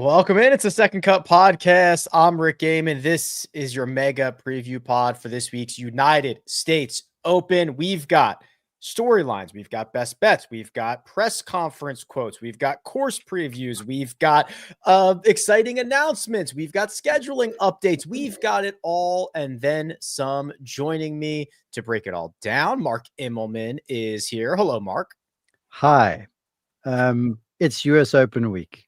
Welcome in. It's the Second Cut Podcast. I'm Rick Gehman. This is your mega preview pod for this week's United States Open. We've got storylines. We've got best bets. We've got press conference quotes. We've got course previews. We've got exciting announcements. We've got scheduling updates. We've got it all and then some. Joining me to break it all down, Mark Immelman is here. Hello, Mark. Hi. It's US Open week.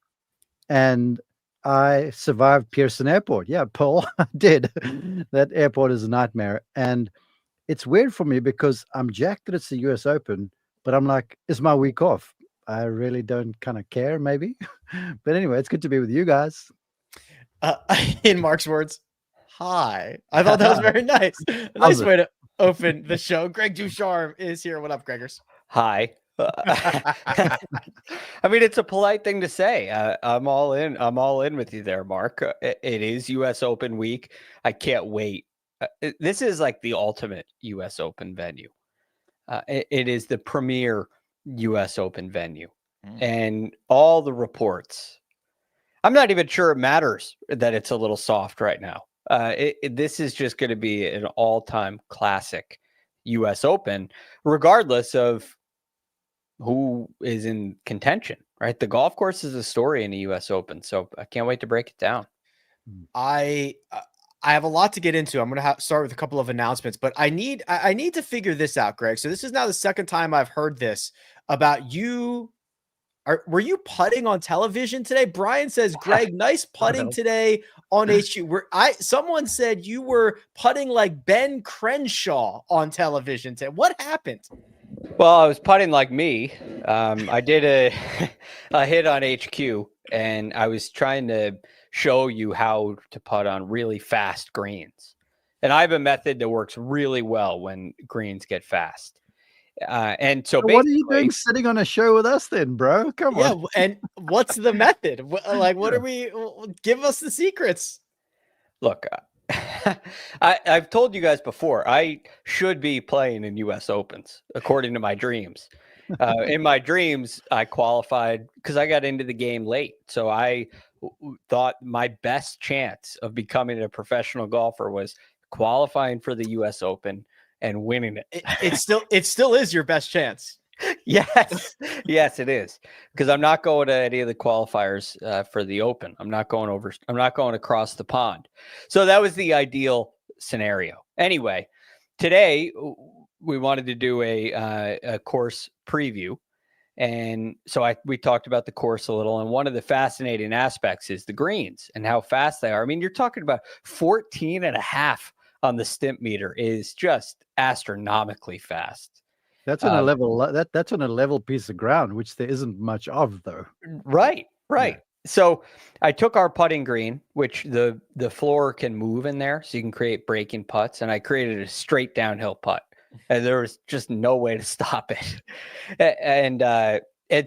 And I survived Pearson Airport. Yeah, Paul, I did. That airport is a nightmare. And it's weird for me because I'm jacked that it's the US Open, but I'm like, it's my week off. I really don't kind of care, maybe. But anyway, it's good to be with you guys. In Mark's words, hi. I thought that was very nice. A nice way to open the show. Greg DuCharme is here. What up, Gregors? Hi. I mean, it's a polite thing to say. I'm all in. I'm all in with you there, Mark. It is US Open week. I can't wait. This is like the ultimate US Open venue. It is the premier US Open venue. And all the reports. I'm not even sure it matters that it's a little soft right now. This is just going to be an all-time classic US Open, regardless of who is in contention, right? The golf course is a story in the US Open. So I can't wait to break it down. I have a lot to get into. I'm going to start with a couple of announcements, but I need to figure this out, Greg. So this is now the second time I've heard this about you. Were you putting on television today? Brian says, Greg, nice putting today on HQ. Someone said you were putting like Ben Crenshaw on television today. What happened? Well, I was putting like me. I did a hit on HQ, and I was trying to show you how to putt on really fast greens. And I have a method that works really well when greens get fast. And so what are you doing sitting on a show with us then, bro? Come on. Yeah, and what's the method? Like, what are we? Give us the secrets. Look, I've told you guys before, I should be playing in US Opens, according to my dreams. In my dreams, I qualified because I got into the game late. So I thought my best chance of becoming a professional golfer was qualifying for the US Open and winning it. It still is your best chance. Yes, it is, because I'm not going to any of the qualifiers for the Open. I'm not going across the pond. So that was the ideal scenario. Anyway, today we wanted to do a course preview. And so we talked about the course a little. And one of the fascinating aspects is the greens and how fast they are. I mean, you're talking about 14 and a half on the stimp meter is just astronomically fast. That's on a level. That's on a level piece of ground, which there isn't much of, though. Right. Yeah. So I took our putting green, which the floor can move in there, so you can create breaking putts, and I created a straight downhill putt, and there was just no way to stop it. And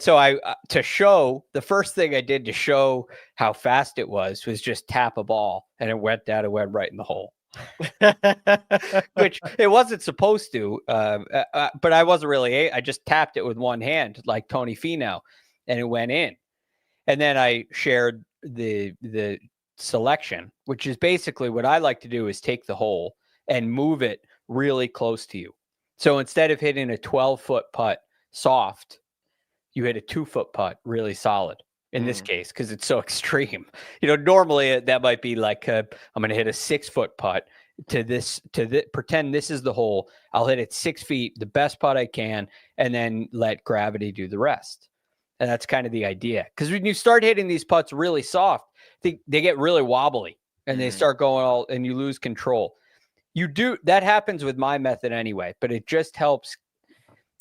so to show, the first thing I did to show how fast it was just tap a ball, and it went down and went right in the hole. Which it wasn't supposed to, but I wasn't really. I just tapped it with one hand like Tony Finau, and it went in. And then I shared the selection, which is basically what I like to do is take the hole and move it really close to you. So instead of hitting a 12-foot putt soft, you hit a 2-foot putt really solid. In this case, because it's so extreme. Normally that might be like I'm going to hit a 6-foot putt pretend this is the hole. I'll hit it 6 feet, the best putt I can, and then let gravity do the rest. And that's kind of the idea. Because when you start hitting these putts really soft, they get really wobbly and they start going and you lose control. That happens with my method anyway, but it just helps.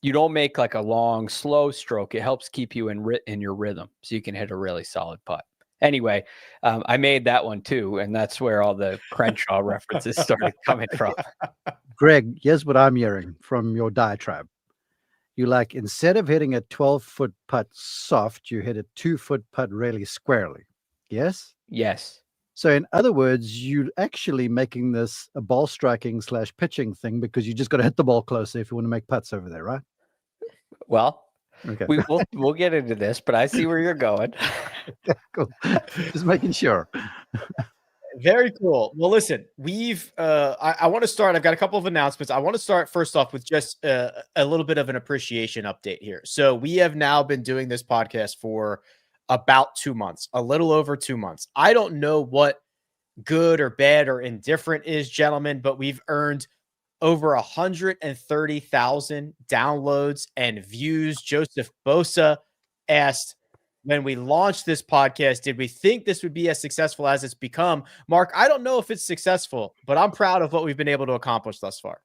You don't make like a long, slow stroke. It helps keep you in your rhythm so you can hit a really solid putt. Anyway, I made that one too, and that's where all the Crenshaw references started coming from. Greg, here's what I'm hearing from your diatribe. You like, instead of hitting a 12-foot putt soft, you hit a 2-foot putt really squarely. Yes? Yes. So in other words, you're actually making this a ball striking / pitching thing because you just got to hit the ball closer if you want to make putts over there, right? Well, Okay. We'll get into this, but I see where you're going. Cool. Just making sure. Very cool. Well, listen, I want to start. I've got a couple of announcements. I want to start first off with just a little bit of an appreciation update here. So we have now been doing this podcast for about 2 months, a little over 2 months. I don't know what good or bad or indifferent is, gentlemen, but we've earned over 130,000 downloads and views. Joseph Bosa asked, when we launched this podcast, did we think this would be as successful as it's become? Mark, I don't know if it's successful, but I'm proud of what we've been able to accomplish thus far.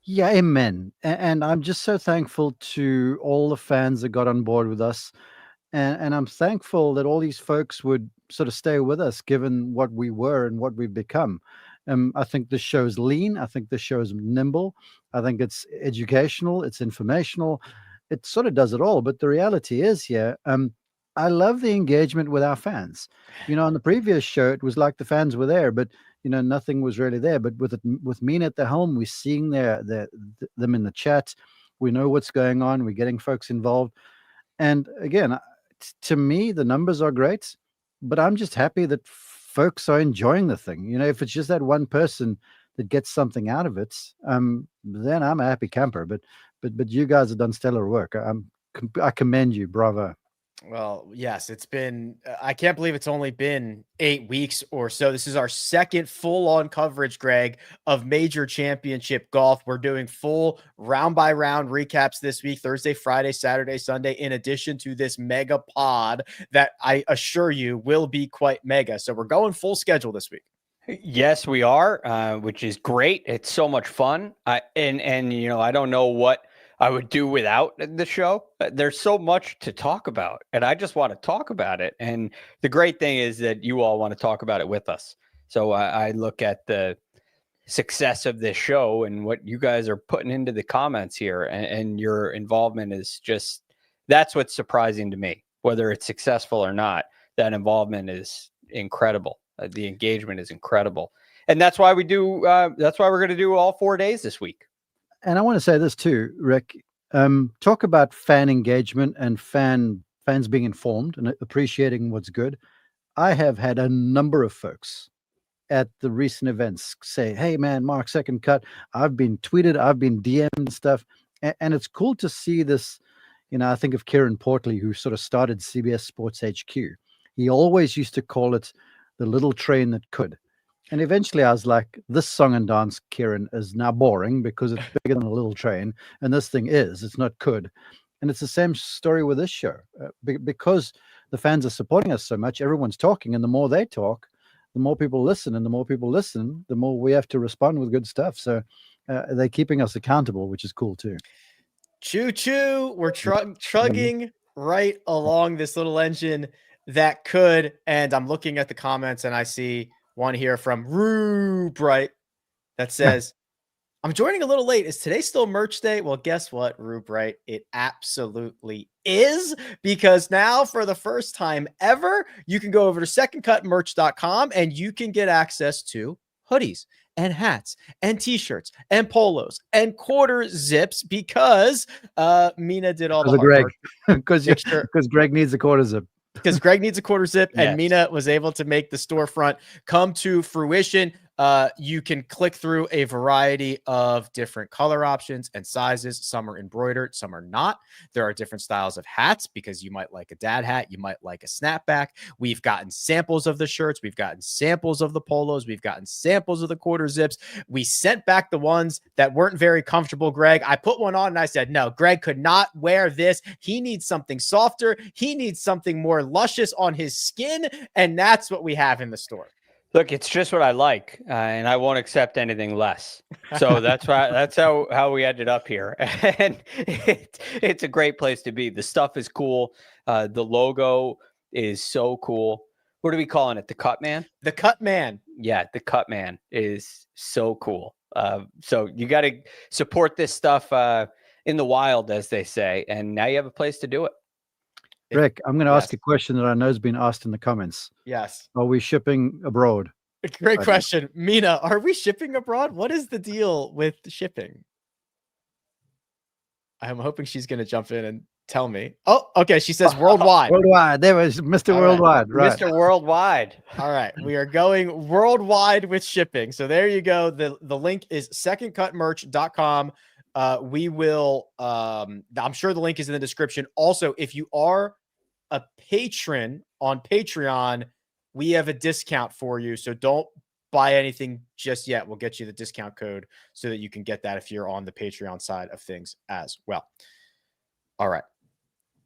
Yeah, amen. And I'm just so thankful to all the fans that got on board with us. And I'm thankful that all these folks would sort of stay with us, given what we were and what we've become. I think the show's lean. I think the show's nimble. I think it's educational. It's informational. It sort of does it all. But the reality is here, I love the engagement with our fans. On the previous show, it was like the fans were there, but nothing was really there. But with Mina at the helm, we're seeing them in the chat. We know what's going on. We're getting folks involved. And again, to me, the numbers are great, but I'm just happy that folks are enjoying the thing. If it's just that one person that gets something out of it, then I'm a happy camper. But you guys have done stellar work. I commend you. Bravo. Well, yes, it's been, I can't believe it's only been 8 weeks or so. This is our second full-on coverage, Greg, of major championship golf. We're doing full round-by-round recaps this week, Thursday, Friday, Saturday, Sunday, in addition to this mega pod that I assure you will be quite mega. So we're going full schedule this week. Yes, we are, which is great. It's so much fun. And I don't know what I would do without the show. There's so much to talk about, and I just want to talk about it. And the great thing is that you all want to talk about it with us. So I look at the success of this show and what you guys are putting into the comments here, and your involvement is just, that's what's surprising to me. Whether it's successful or not, that involvement is incredible. The engagement is incredible. And that's why we're going to do all 4 days this week. And I want to say this too, Rick. Talk about fan engagement and fans being informed and appreciating what's good. I have had a number of folks at the recent events say, "Hey, man, Mark, second cut. I've been tweeted, I've been DM'd and stuff." And it's cool to see this. I think of Kieran Portley, who sort of started CBS Sports HQ. He always used to call it the little train that could. And eventually I was like, this song and dance, Kieran, is now boring because it's bigger than a little train. And this thing it's not could. And it's the same story with this show. Because the fans are supporting us so much, everyone's talking. And the more they talk, the more people listen. And the more people listen, the more we have to respond with good stuff. So they're keeping us accountable, which is cool too. Choo-choo. We're chugging right along this little engine that could. And I'm looking at the comments and I see one here from Rue Bright that says, I'm joining a little late. Is today still merch day? Well, guess what, Rue Bright? It absolutely is, because now for the first time ever, you can go over to secondcutmerch.com and you can get access to hoodies and hats and t-shirts and polos and quarter zips because Mina did all the hard Greg. work. Because Greg needs a quarter zip. Because Greg needs a quarter zip, and Yes. Mina was able to make the storefront come to fruition. You can click through a variety of different color options and sizes. Some are embroidered, some are not. There are different styles of hats because you might like a dad hat, you might like a snapback. We've gotten samples of the shirts, we've gotten samples of the polos, we've gotten samples of the quarter zips. We sent back the ones that weren't very comfortable, Greg. I put one on and I said, no, Greg could not wear this. He needs something softer. He needs something more luscious on his skin. And that's what we have in the store. Look, it's just what I like, and I won't accept anything less. So that's why that's how we ended up here, and it's a great place to be. The stuff is cool. The logo is so cool. What are we calling it? The Cut Man? The Cut Man. Yeah, the Cut Man is so cool. So you got to support this stuff in the wild, as they say, and now you have a place to do it. Rick, I'm going to ask a question that I know has been asked in the comments. Yes. Are we shipping abroad? Great question. Mina, are we shipping abroad? What is the deal with shipping? I'm hoping she's going to jump in and Tell me. Oh, okay. She says worldwide. Worldwide. There was Mr. All Worldwide. Right. Mr. Worldwide. All right. We are going worldwide with shipping. So there you go. The link is secondcutmerch.com. We will, I'm sure the link is in the description. Also, if you are a patron on Patreon, we have a discount for you. So don't buy anything just yet. We'll get you the discount code so that you can get that if you're on the Patreon side of things as well. All right.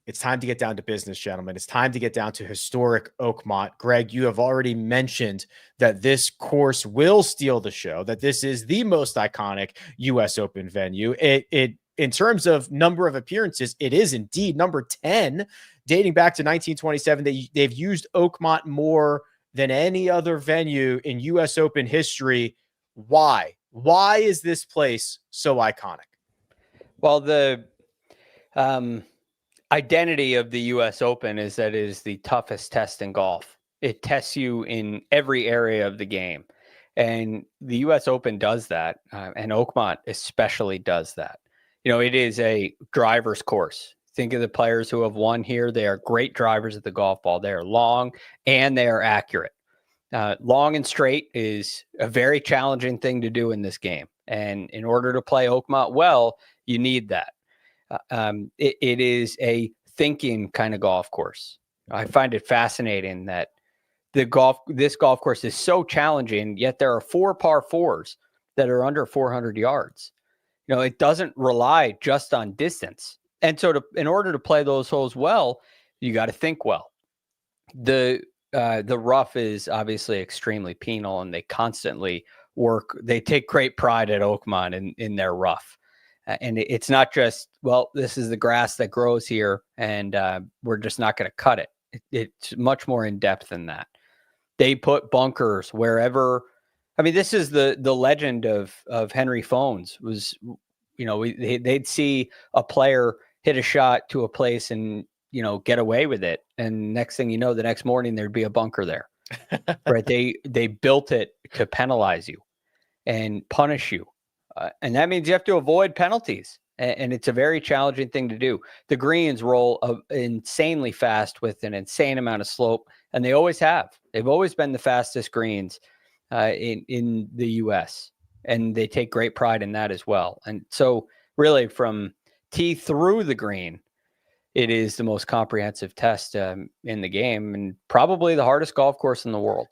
It's time to get down to business, gentlemen. It's time to get down to historic Oakmont. Greg, you have already mentioned that this course will steal the show, that this is the most iconic U.S. Open venue. It in terms of number of appearances, it is indeed number 10, dating back to 1927. They've used Oakmont more than any other venue in U.S. Open history. Why? Why is this place so iconic? Well, the identity of the U.S. Open is that it is the toughest test in golf. It tests you in every area of the game. And the U.S. Open does that. And Oakmont especially does that. You know, it is a driver's course. Think of the players who have won here. They are great drivers of the golf ball. They are long and they are accurate. Long and straight is a very challenging thing to do in this game. And in order to play Oakmont well, you need that. It is a thinking kind of golf course. I find it fascinating that this golf course is so challenging, yet there are 4 par 4s that are under 400 yards. You know, it doesn't rely just on distance. And so in order to play those holes well, you got to think well. The rough is obviously extremely penal, and they constantly work. They take great pride at Oakmont in their rough. And it's not just, well, this is the grass that grows here, and we're just not going to cut it. It's much more in depth than that. They put bunkers wherever. I mean, this is the legend of Henry Phones was, you know, they'd see a player hit a shot to a place and, you know, get away with it. And next thing you know, the next morning there'd be a bunker there, right? They built it to penalize you and punish you. And that means you have to avoid penalties. And it's a very challenging thing to do. The greens roll insanely fast with an insane amount of slope. And they always have. They've always been the fastest greens in the U.S. And they take great pride in that as well. And so really from tee through the green, it is the most comprehensive test in the game and probably the hardest golf course in the world.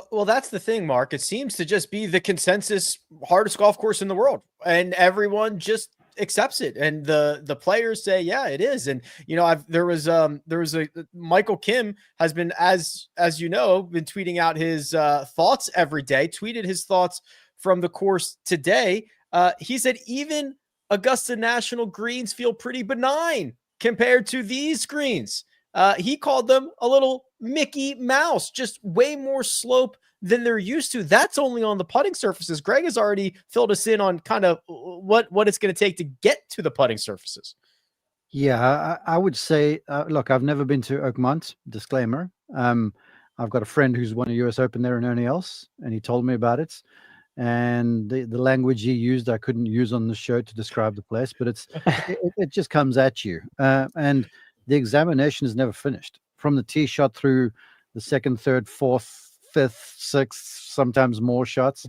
Well, that's the thing, Mark. It seems to just be the consensus hardest golf course in the world, and everyone just accepts it. And the players say, yeah, it is. And, you know, there was a Michael Kim has been, as you know, been tweeting out his thoughts every day, tweeted his thoughts from the course today. He said, even Augusta National greens feel pretty benign compared to these greens. He called them a little Mickey Mouse, just way more slope than they're used to. That's only on the putting surfaces. Greg has already filled us in on kind of what it's going to take to get to the putting surfaces. Yeah, I would say, look, I've never been to Oakmont, disclaimer. I've got a friend who's won a US Open there and only else, and he told me about it. And the language he used, I couldn't use on the show to describe the place, but it just comes at you. And the examination is never finished. From the tee shot through the second, third, fourth, fifth, sixth, sometimes more shots,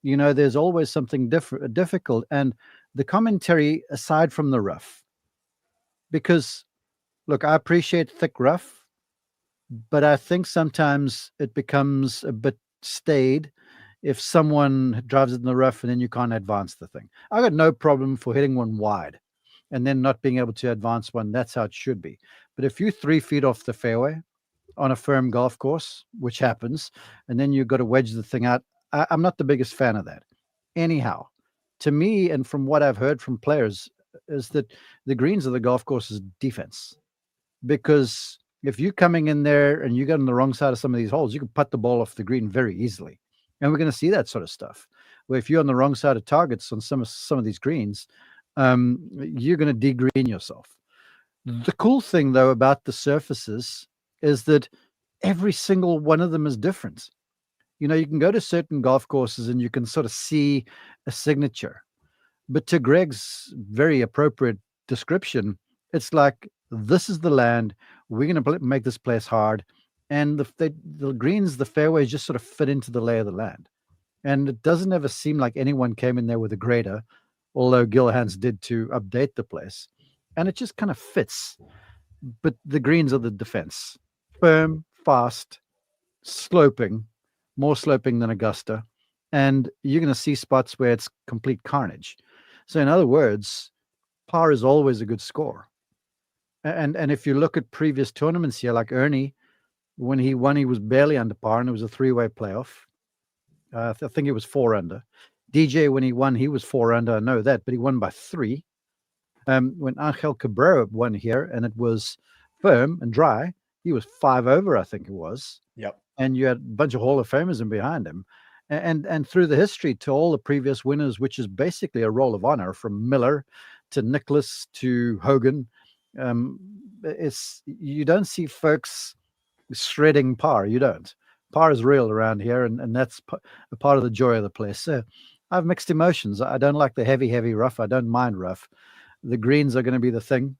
you know, there's always something difficult. And the commentary, aside from the rough, because, look, I appreciate thick rough, but I think sometimes it becomes a bit staid if someone drives it in the rough and then you can't advance the thing. I got no problem for hitting one wide and then not being able to advance one. That's how it should be. But if you're 3 feet off the fairway on a firm golf course, which happens, and then you've got to wedge the thing out, I'm not the biggest fan of that. Anyhow, to me, and from what I've heard from players, is that the greens of the golf course is defense. Because if you're coming in there and you get on the wrong side of some of these holes, you can putt the ball off the green very easily. And we're going to see that sort of stuff. Where if you're on the wrong side of targets on some of these greens, you're going to degreen yourself. The cool thing, though, about the surfaces is that every single one of them is different. You know, you can go to certain golf courses and you can sort of see a signature. But to Greg's very appropriate description, it's like This is the land. We're going to make this place hard. And the greens, the fairways just sort of fit into the lay of the land. And it doesn't ever seem like anyone came in there with a grader, although Gilhans did to update the place. And it just kind of fits. But the greens are the defense. Firm, fast, sloping, more sloping than Augusta. And you're going to see spots where it's complete carnage. So in other words, par is always a good score. And if you look at previous tournaments here, like Ernie, when he won, he was barely under par, and it was a three-way playoff. I think it was 4 under. DJ, when he won, he was 4 under. I know that, but he won by 3. When Angel Cabrera won here, and it was firm and dry, he was 5 over, I think it was. Yep. And you had a bunch of Hall of Famers in behind him. And through the history to all the previous winners, which is basically a roll of honor, from Miller to Nicklaus to Hogan, you don't see folks shredding par. You don't. Par is real around here, and that's a part of the joy of the place. So I have mixed emotions. I don't like the heavy rough. I don't mind rough. The greens are going to be the thing.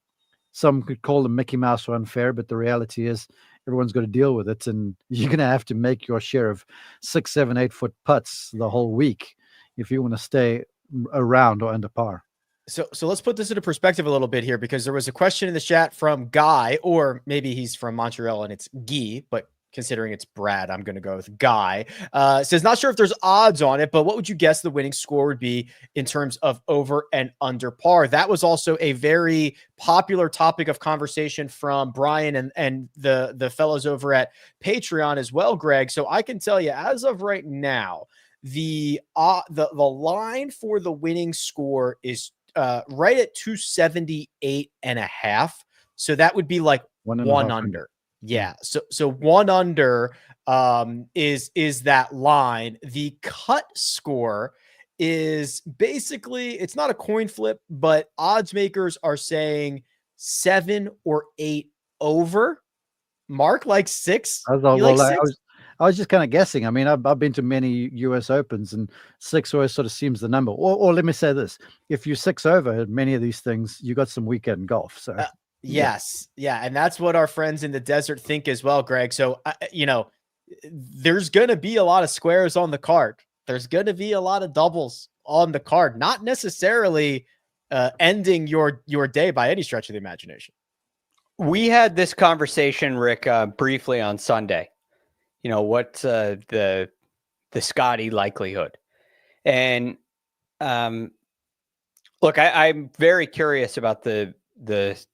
Some could call them Mickey Mouse or unfair, but the reality is everyone's got to deal with it, and you're going to have to make your share of 6, 7, 8 foot putts the whole week if you want to stay around or under par. So let's put this into perspective a little bit here, because there was a question in the chat from Guy, or maybe he's from Montreal and it's Guy, but considering it's Brad, I'm going to go with Guy. Says, not sure if there's odds on it, but what would you guess the winning score would be in terms of over and under par? That was also a very popular topic of conversation from Brian and the fellows over at Patreon as well, Greg. So I can tell you, as of right now, the line for the winning score is right at 278.5. So that would be like one under. Yeah. So 1 under is that line. The cut score is basically, it's not a coin flip, but odds makers are saying 7 or 8 over. Mark, like 6. I was just kind of guessing. I mean, I've been to many US Opens, and 6 always sort of seems the number. Or let me say this: if you're 6 over at many of these things, you got some weekend golf. So yes, yeah, and that's what our friends in the desert think as well, Greg. So there's going to be a lot of squares on the card. There's going to be a lot of doubles on the card. Not necessarily ending your day by any stretch of the imagination. We had this conversation, Rick, briefly on Sunday. What's the Scottie likelihood? And look, I'm very curious about the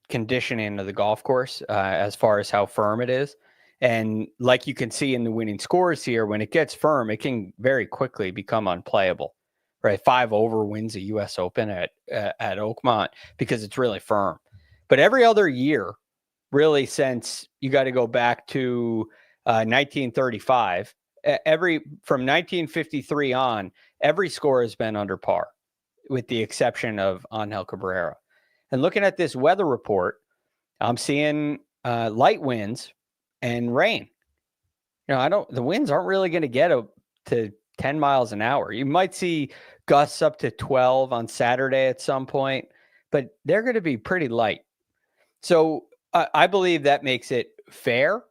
conditioning of the golf course as far as how firm it is. And like you can see in the winning scores here, when it gets firm, it can very quickly become unplayable, right? 5 over wins a U.S. Open at Oakmont because it's really firm. But every other year, really, since you got to go back to 1935, from 1953 on, every score has been under par, with the exception of Angel Cabrera. And looking at this weather report, I'm seeing light winds and rain. The winds aren't really going to get to 10 miles an hour. You might see gusts up to 12 on Saturday at some point, but they're going to be pretty light. So I believe that makes it fair.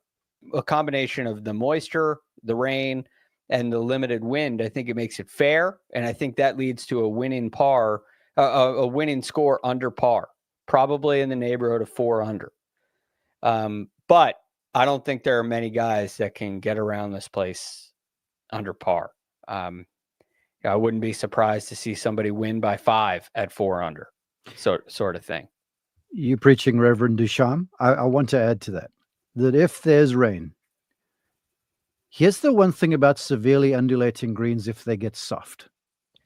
A combination of the moisture, the rain, and the limited wind. I think it makes it fair, and I think that leads to a winning score under par, probably in the neighborhood of 4 under. But I don't think there are many guys that can get around this place under par. I wouldn't be surprised to see somebody win by 5 at 4 under, sort of thing. You preaching, Reverend DuCharme? I want to add to that if there's rain, here's the one thing about severely undulating greens if they get soft.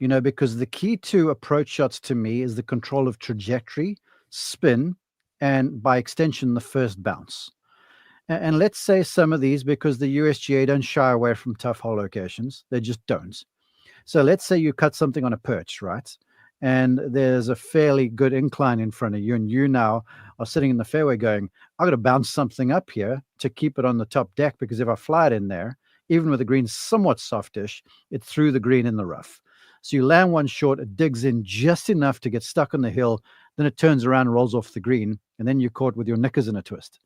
Because the key to approach shots to me is the control of trajectory, spin, and by extension, the first bounce. And let's say some of these, because the USGA don't shy away from tough hole locations, they just don't. So let's say you cut something on a perch, right? And there's a fairly good incline in front of you, and you now are sitting in the fairway going, I've got to bounce something up here to keep it on the top deck, because if I fly it in there, even with the green somewhat softish, it threw the green in the rough. So you land one short, it digs in just enough to get stuck on the hill, then it turns around and rolls off the green, and then you're caught with your knickers in a twist.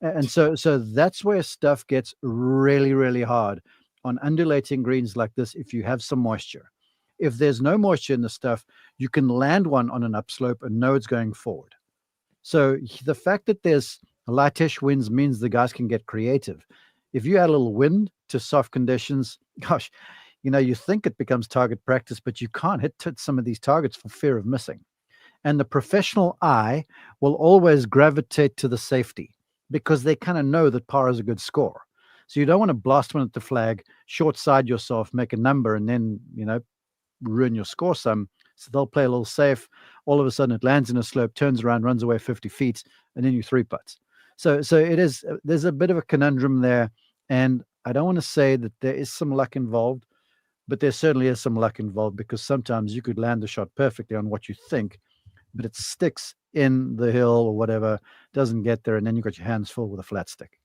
And so that's where stuff gets really, really hard on undulating greens like this if you have some moisture. If there's no moisture in the stuff, you can land one on an upslope and know it's going forward. So the fact that there's lightish winds means the guys can get creative. If you add a little wind to soft conditions, gosh, you think it becomes target practice, but you can't hit some of these targets for fear of missing. And the professional eye will always gravitate to the safety because they kind of know that par is a good score. So you don't want to blast one at the flag, short side yourself, make a number, and then, ruin your score some. So they'll play a little safe. All of a sudden it lands in a slope, turns around, runs away 50 feet, and then you 3-putts. So there's a bit of a conundrum there. And I don't want to say that there is some luck involved, but there certainly is some luck involved because sometimes you could land the shot perfectly on what you think, but it sticks in the hill or whatever, doesn't get there, and then you've got your hands full with a flat stick.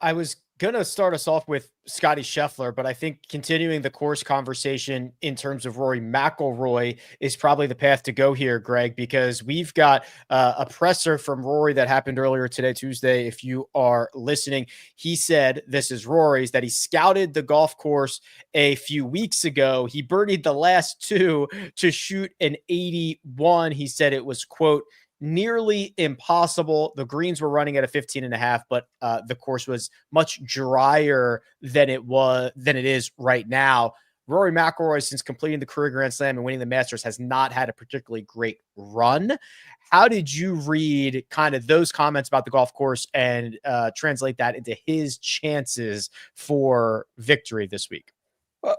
I was going to start us off with Scottie Scheffler, but I think continuing the course conversation in terms of Rory McIlroy is probably the path to go here, Greg, because we've got a presser from Rory that happened earlier today, Tuesday. If you are listening, he said, this is Rory's, that he scouted the golf course a few weeks ago. He birdied the last two to shoot an 81. He said it was, quote, nearly impossible. The greens were running at a 15.5, but the course was much drier than it is right now. Rory McIlroy, since completing the career Grand Slam and winning the Masters, has not had a particularly great run. How did you read kind of those comments about the golf course and translate that into his chances for victory this week?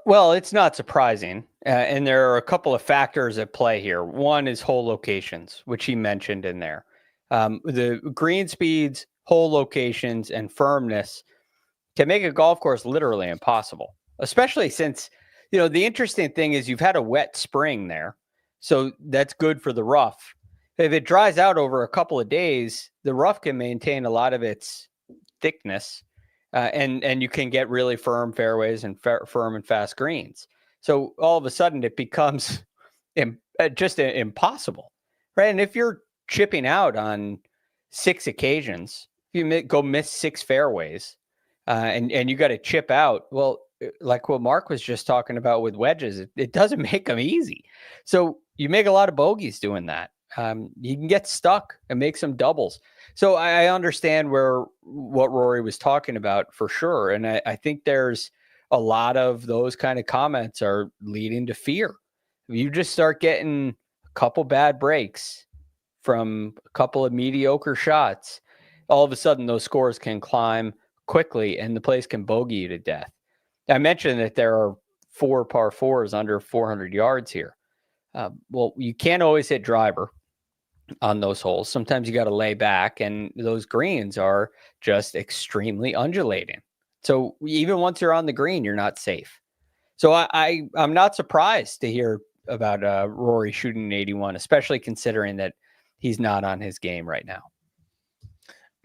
Well, it's not surprising. And there are a couple of factors at play here. One is hole locations, which he mentioned in there. The green speeds, hole locations, and firmness can make a golf course literally impossible, especially since, the interesting thing is you've had a wet spring there. So that's good for the rough. If it dries out over a couple of days, the rough can maintain a lot of its thickness. And you can get really firm fairways and firm and fast greens. So all of a sudden it becomes just impossible, right? And if you're chipping out on 6 occasions, if you go miss 6 fairways and you got to chip out, well, like what Mark was just talking about with wedges, it doesn't make them easy. So you make a lot of bogeys doing that. You can get stuck and make some doubles. So I understand what Rory was talking about for sure. And I think there's a lot of those kind of comments are leading to fear. You just start getting a couple bad breaks from a couple of mediocre shots. All of a sudden those scores can climb quickly and the place can bogey you to death. I mentioned that there are 4 par 4s under 400 yards here. Well, you can't always hit driver on those holes. Sometimes you got to lay back, and those greens are just extremely undulating. So even once you're on the green, you're not safe. So I'm not surprised to hear about Rory shooting an 81, especially considering that he's not on his game right now.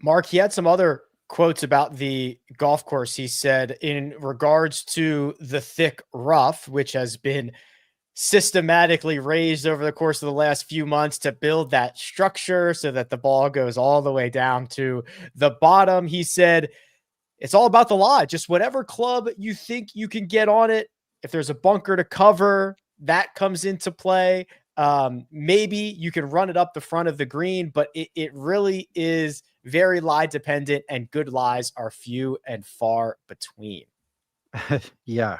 Mark, he had some other quotes about the golf course. He said in regards to the thick rough, which has been systematically raised over the course of the last few months to build that structure so that the ball goes all the way down to the bottom. He said, it's all about the lie. Just whatever club you think you can get on it. If there's a bunker to cover, that comes into play. Maybe you can run it up the front of the green, but it really is very lie dependent, and good lies are few and far between. Yeah.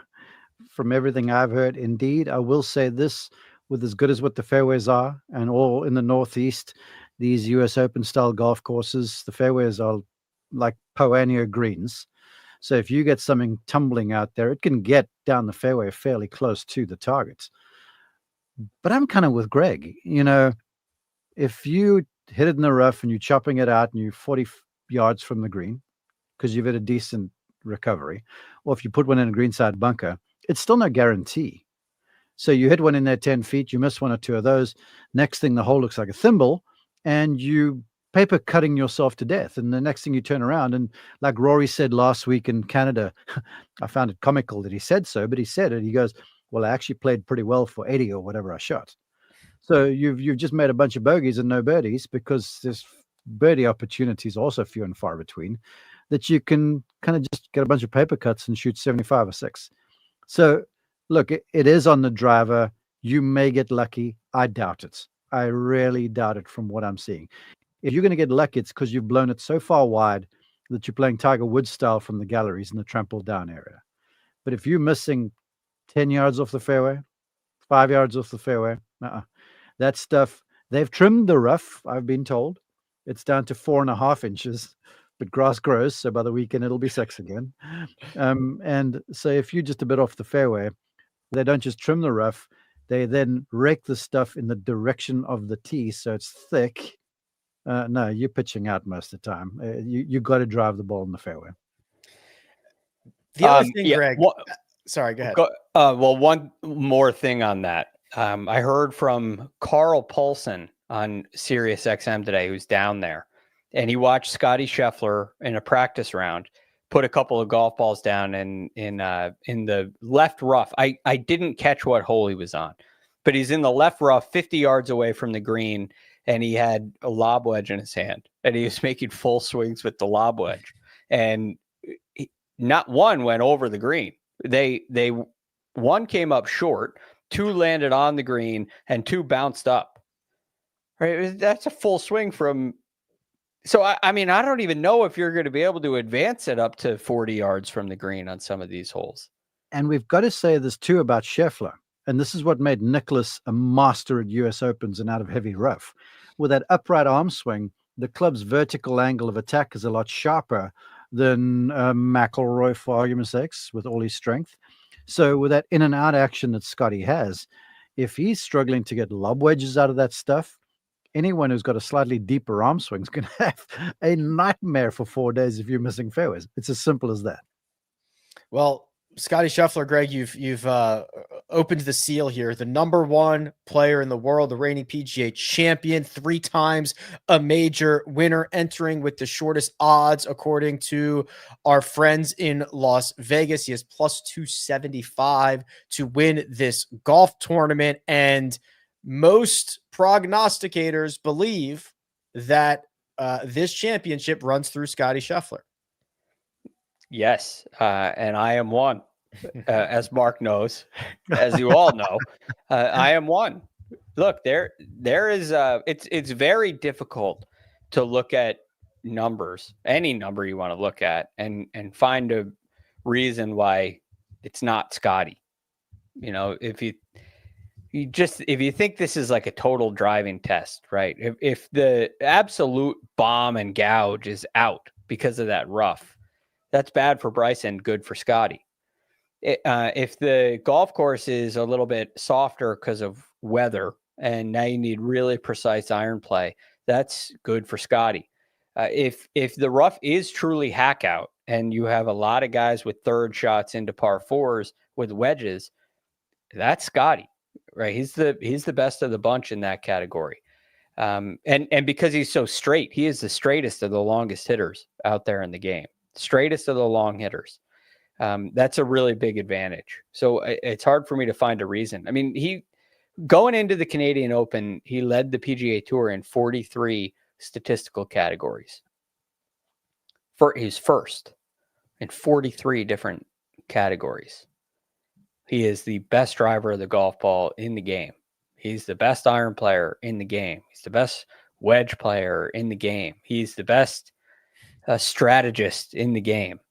From everything I've heard, indeed, I will say this, with as good as what the fairways are, and all in the Northeast, these US Open style golf courses, the fairways are like Poania greens. So if you get something tumbling out there, it can get down the fairway fairly close to the targets. But I'm kind of with Greg. If you hit it in the rough and you're chopping it out and you're 40 yards from the green because you've had a decent recovery, or if you put one in a greenside bunker, it's still no guarantee. So you hit one in there 10 feet, you miss 1 or 2 of those. Next thing, the hole looks like a thimble, and you paper cutting yourself to death. And the next thing you turn around, and like Rory said last week in Canada, I found it comical that he said so, but he said it. He goes, well, I actually played pretty well for 80 or whatever I shot. So you've just made a bunch of bogeys and no birdies because there's birdie opportunities also few and far between, that you can kind of just get a bunch of paper cuts and shoot 75 or 6. So look, it is on the driver. You may get lucky. I doubt it. I really doubt it from what I'm seeing. If you're going to get lucky, it's because you've blown it so far wide that you're playing Tiger Woods style from the galleries in the trampled down area. But if you're missing 10 yards off the fairway, 5 yards off the fairway, that stuff, they've trimmed the rough, I've been told. It's down to 4.5 inches, but grass grows. So by the weekend, it'll be 6 again. And so if you're just a bit off the fairway, they don't just trim the rough, they then rake the stuff in the direction of the tee. So it's thick. No, you're pitching out most of the time. You got to drive the ball in the fairway. The other thing, Greg. Sorry, go ahead. Well, one more thing on that. I heard from Carl Poulsen on Sirius XM today, who's down there, and he watched Scottie Scheffler in a practice round put a couple of golf balls down in the left rough. I didn't catch what hole he was on, but he's in the left rough, 50 yards away from the green, and he had a lob wedge in his hand, and he was making full swings with the lob wedge, and not one went over the green. One came up short, 2 landed on the green, and 2 bounced up. Right, that's a full swing from. So I mean, I don't even know if you're going to be able to advance it up to 40 yards from the green on some of these holes. And we've got to say this too about Scheffler, and this is what made Nicklaus a master at US Opens and out of heavy rough. With that upright arm swing, the club's vertical angle of attack is a lot sharper than McIlroy, for argument's sake, with all his strength. So with that in and out action that Scottie has, if he's struggling to get lob wedges out of that stuff, anyone who's got a slightly deeper arm swing is going to have a nightmare for 4 days if you're missing fairways. It's as simple as that. Well, Scottie Scheffler, Greg, you've opened the seal here. The #1 player in the world, the reigning PGA champion, 3 times a major winner, entering with the shortest odds according to our friends in Las Vegas. He has plus 275 to win this golf tournament, and most prognosticators believe that this championship runs through Scottie Scheffler. Yes, and I am one, as Mark knows, as you all know. I am one. Look, there is. It's very difficult to look at numbers, any number you want to look at, and find a reason why it's not Scottie. You know, if you think this is like a total driving test, right? If the absolute bomb and gouge is out because of that rough, that's bad for Bryson, good for Scottie. If the golf course is a little bit softer because of weather, and now you need really precise iron play, that's good for Scottie. If the rough is truly hack out, and you have a lot of guys with third shots into par 4s with wedges, that's Scottie, right? He's the best of the bunch in that category. And because he's so straight, he is the straightest of the longest hitters out there in the game. Straightest of the long hitters. That's a really big advantage. So it's hard for me to find a reason. I mean, he going into the Canadian Open, he led the PGA Tour in 43 statistical categories. He's first in 43 different categories. He is the best driver of the golf ball in the game. He's the best iron player in the game. He's the best wedge player in the game. He's the best strategist in the game.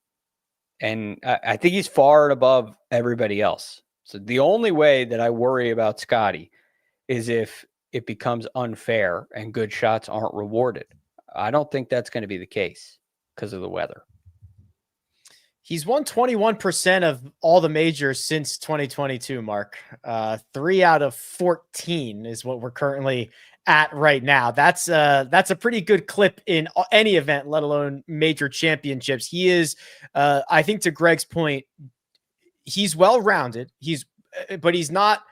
And I think he's far and above everybody else. So the only way that I worry about Scottie is if it becomes unfair and good shots aren't rewarded. I don't think that's going to be the case because of the weather. He's won 21% of all the majors since 2022, Mark. 3 out of 14 is what we're currently at right now. That's a pretty good clip in any event, let alone major championships. He is, I think, to Greg's point, he's well-rounded. But he's not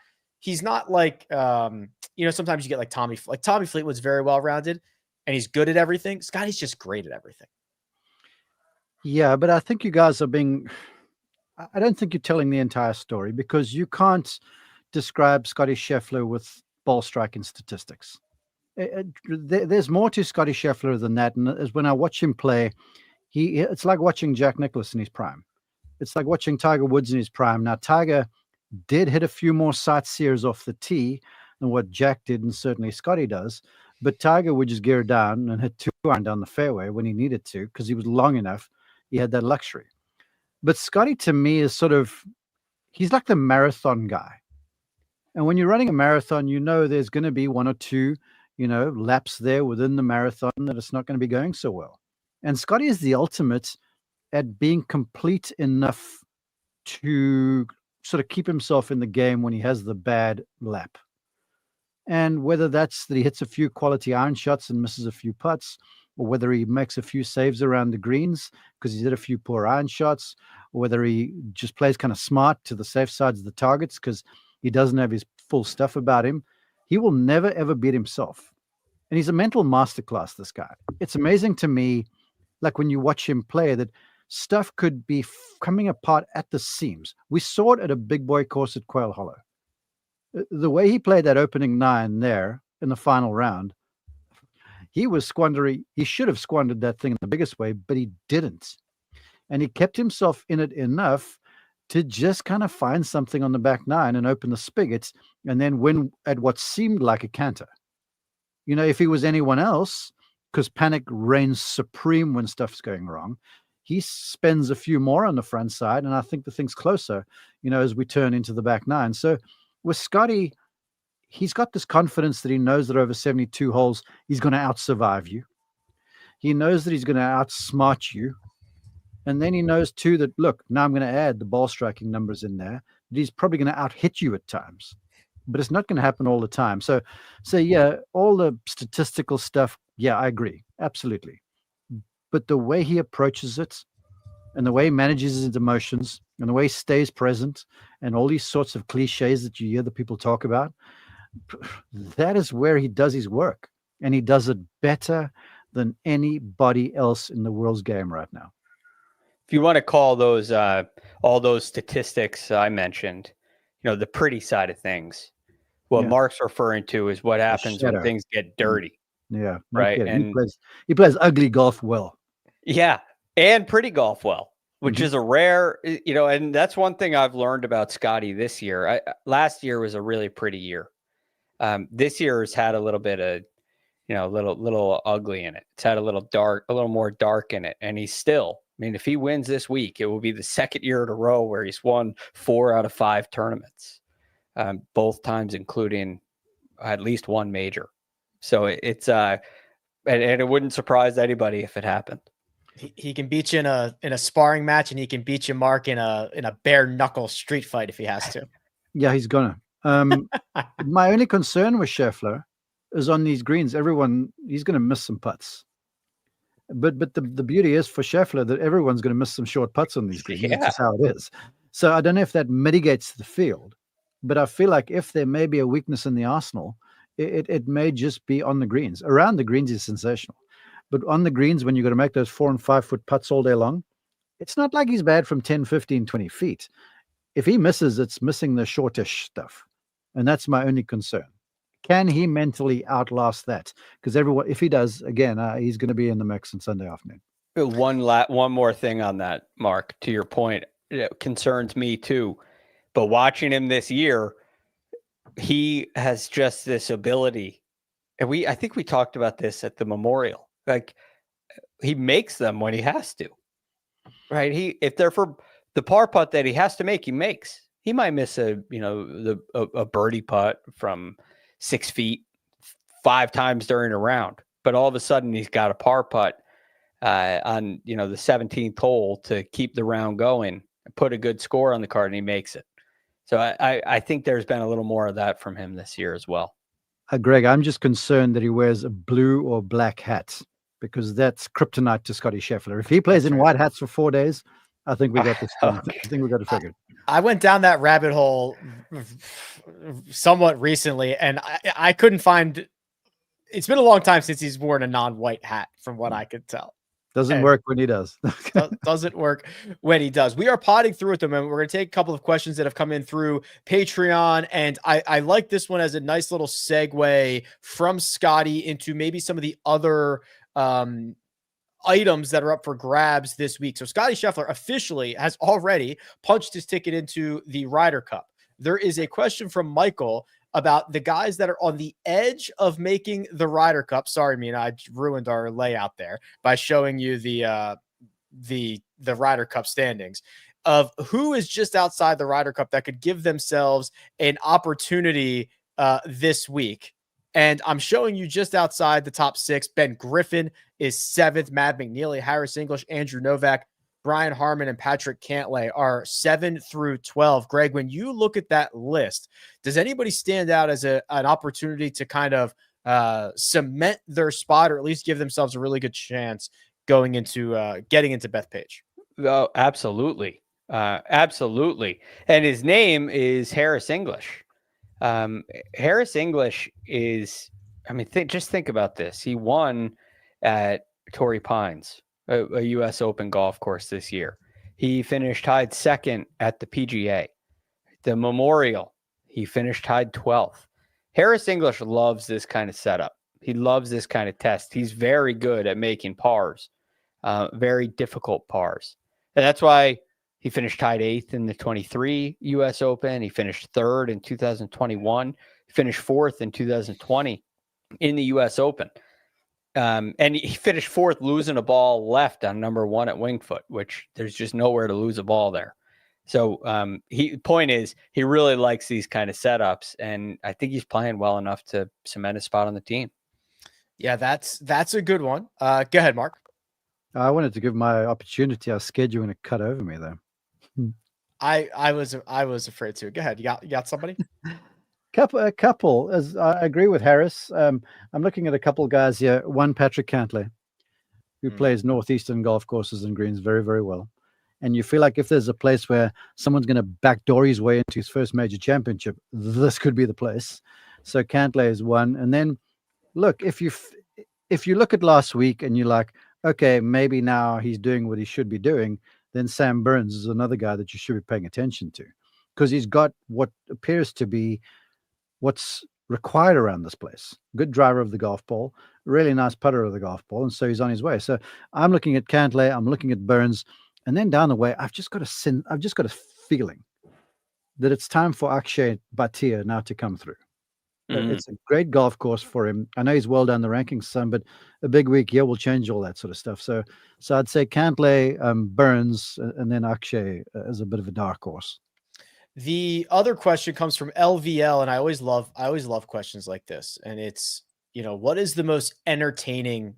like, sometimes you get like Tommy Fleetwood's very well-rounded and he's good at everything. Scottie's just great at everything. Yeah, but I think you guys I don't think you're telling the entire story, because you can't describe Scottie Scheffler with ball striking statistics. There's more to Scottie Scheffler than that. And as when I watch him play, it's like watching Jack Nicklaus in his prime. It's like watching Tiger Woods in his prime. Now, Tiger did hit a few more sightseers off the tee than what Jack did, and certainly Scottie does. But Tiger would just gear down and hit 2-iron down the fairway when he needed to because he was long enough. He had that luxury. But Scottie, to me, is he's like the marathon guy. And when you're running a marathon, there's going to be one or two, laps there within the marathon that it's not going to be going so well. And Scottie is the ultimate at being complete enough to sort of keep himself in the game when he has the bad lap. And whether that's that he hits a few quality iron shots and misses a few putts, or whether he makes a few saves around the greens because he did a few poor iron shots, or whether he just plays kind of smart to the safe sides of the targets because he doesn't have his full stuff about him, he will never, ever beat himself. And he's a mental masterclass, this guy. It's amazing to me, like when you watch him play, that stuff could be coming apart at the seams. We saw it at a big boy course at Quail Hollow. The way he played that opening 9 there in the final round, he should have squandered that thing in the biggest way, but he didn't. And he kept himself in it enough to just kind of find something on the back 9 and open the spigots and then win at what seemed like a canter. If he was anyone else, because panic reigns supreme when stuff's going wrong, he spends a few more on the front side, and I think the thing's closer, as we turn into the back 9. So with Scottie, he's got this confidence that he knows that over 72 holes, he's going to out-survive you. He knows that he's going to outsmart you. And then he knows, too, that, look, now I'm going to add the ball striking numbers in there, but he's probably going to out-hit you at times. But it's not going to happen all the time. So yeah, all the statistical stuff, yeah, I agree. Absolutely. But the way he approaches it and the way he manages his emotions and the way he stays present and all these sorts of cliches that you hear the people talk about, that is where he does his work. And he does it better than anybody else in the world's game right now. If you want to call those all those statistics I mentioned, the pretty side of things, what Mark's referring to is what happens when things get dirty. Yeah, right. And he plays ugly golf well. Yeah, and pretty golf well, which is a rare, and that's one thing I've learned about Scottie this year. Last year was a really pretty year. This year has had a little bit of, little ugly in it. It's had a little more dark in it, and he's still. If he wins this week, it will be the second year in a row where he's won 4 out of 5 tournaments, both times including at least one major. So it's and it wouldn't surprise anybody if it happened. He can beat you in a sparring match, and he can beat you, Mark, in a bare knuckle street fight if he has to. Yeah, he's gonna. My only concern with Scheffler is on these greens. He's going to miss some putts. But the beauty is for Scheffler that everyone's going to miss some short putts on these greens. Yeah. That's just how it is. So I don't know if that mitigates the field, but I feel like if there may be a weakness in the arsenal, it may just be on the greens. Around the greens is sensational. But on the greens, when you're going to make those 4 and 5 foot putts all day long, it's not like he's bad from 10, 15, 20 feet. If he misses, it's missing the shortish stuff. And that's my only concern. Can he mentally outlast that? Because if he does, again, he's going to be in the mix on Sunday afternoon. One more thing on that, Mark, to your point, it concerns me too. But watching him this year, he has just this ability. And I think we talked about this at the Memorial. Like, he makes them when he has to, right? If they're for the par putt that he has to make, he makes. He might miss a birdie putt from 6 feet 5 times during a round, but all of a sudden he's got a par putt on the 17th hole to keep the round going, put a good score on the card, and he makes it. So I think there's been a little more of that from him this year as well. Greg, I'm just concerned that he wears a blue or black hat, because that's kryptonite to Scottie Scheffler. If he plays in white hats for 4 days, I think we got this. I think we got it figured. I went down that rabbit hole somewhat recently, and I couldn't find. It's been a long time since he's worn a non-white hat, from what I could tell. Doesn't work when he does. Doesn't work when he does. We are potting through at the moment. We're going to take a couple of questions that have come in through Patreon. And I like this one as a nice little segue from Scottie into maybe some of the other items that are up for grabs this week. So Scottie Scheffler officially has already punched his ticket into the Ryder Cup. There is a question from Michael about the guys that are on the edge of making the Ryder Cup. Sorry, Mina, I ruined our layout there by showing you the Ryder Cup standings of who is just outside the Ryder Cup that could give themselves an opportunity this week. And I'm showing you just outside the top 6. Ben Griffin is 7th. Matt McNeely, Harris English, Andrew Novak, Brian Harman, and Patrick Cantlay are 7 through 12. Greg, when you look at that list, does anybody stand out as an opportunity to kind of cement their spot, or at least give themselves a really good chance going into getting into Bethpage? Oh, absolutely. Absolutely. And his name is Harris English. Harris English is, I mean, just think about this. He won at Torrey Pines, a U.S. Open golf course this year. He finished tied 2nd at the PGA. The Memorial, he finished tied 12th. Harris English loves this kind of setup. He loves this kind of test. He's very good at making pars, very difficult pars. And that's why he finished tied 8th in the 23 U.S. Open. He finished 3rd in 2021. He finished 4th in 2020 in the U.S. Open. And he finished 4th, losing a ball left on number 1 at Winged Foot, which there's just nowhere to lose a ball there. So point is, he really likes these kind of setups, and I think he's playing well enough to cement a spot on the team. Yeah, that's a good one. Go ahead, Mark. I wanted to give my opportunity. I was scheduling to cut over me though. I was afraid to. Go ahead. You got somebody? A couple. As I agree with Harris. I'm looking at a couple guys here. One, Patrick Cantlay, who plays northeastern golf courses and greens very, very well. And you feel like if there's a place where someone's going to backdoor his way into his first major championship, this could be the place. So Cantlay is one. And then look, if you look at last week and you're like, okay, maybe now he's doing what he should be doing, then Sam Burns is another guy that you should be paying attention to, because he's got what appears to be what's required around this place. Good driver of the golf ball, really nice putter of the golf ball, and so he's on his way. So I'm looking at Cantlay, I'm looking at Burns, and then down the way, I've just got a feeling that it's time for Akshay Bhatia now to come through. It's a great golf course for him. I know he's well down the rankings, son, but a big week here will change all that sort of stuff. So I'd say Cantlay, Burns, and then Akshay as a bit of a dark horse. The other question comes from LVL, and I always love questions like this. And it's, what is the most entertaining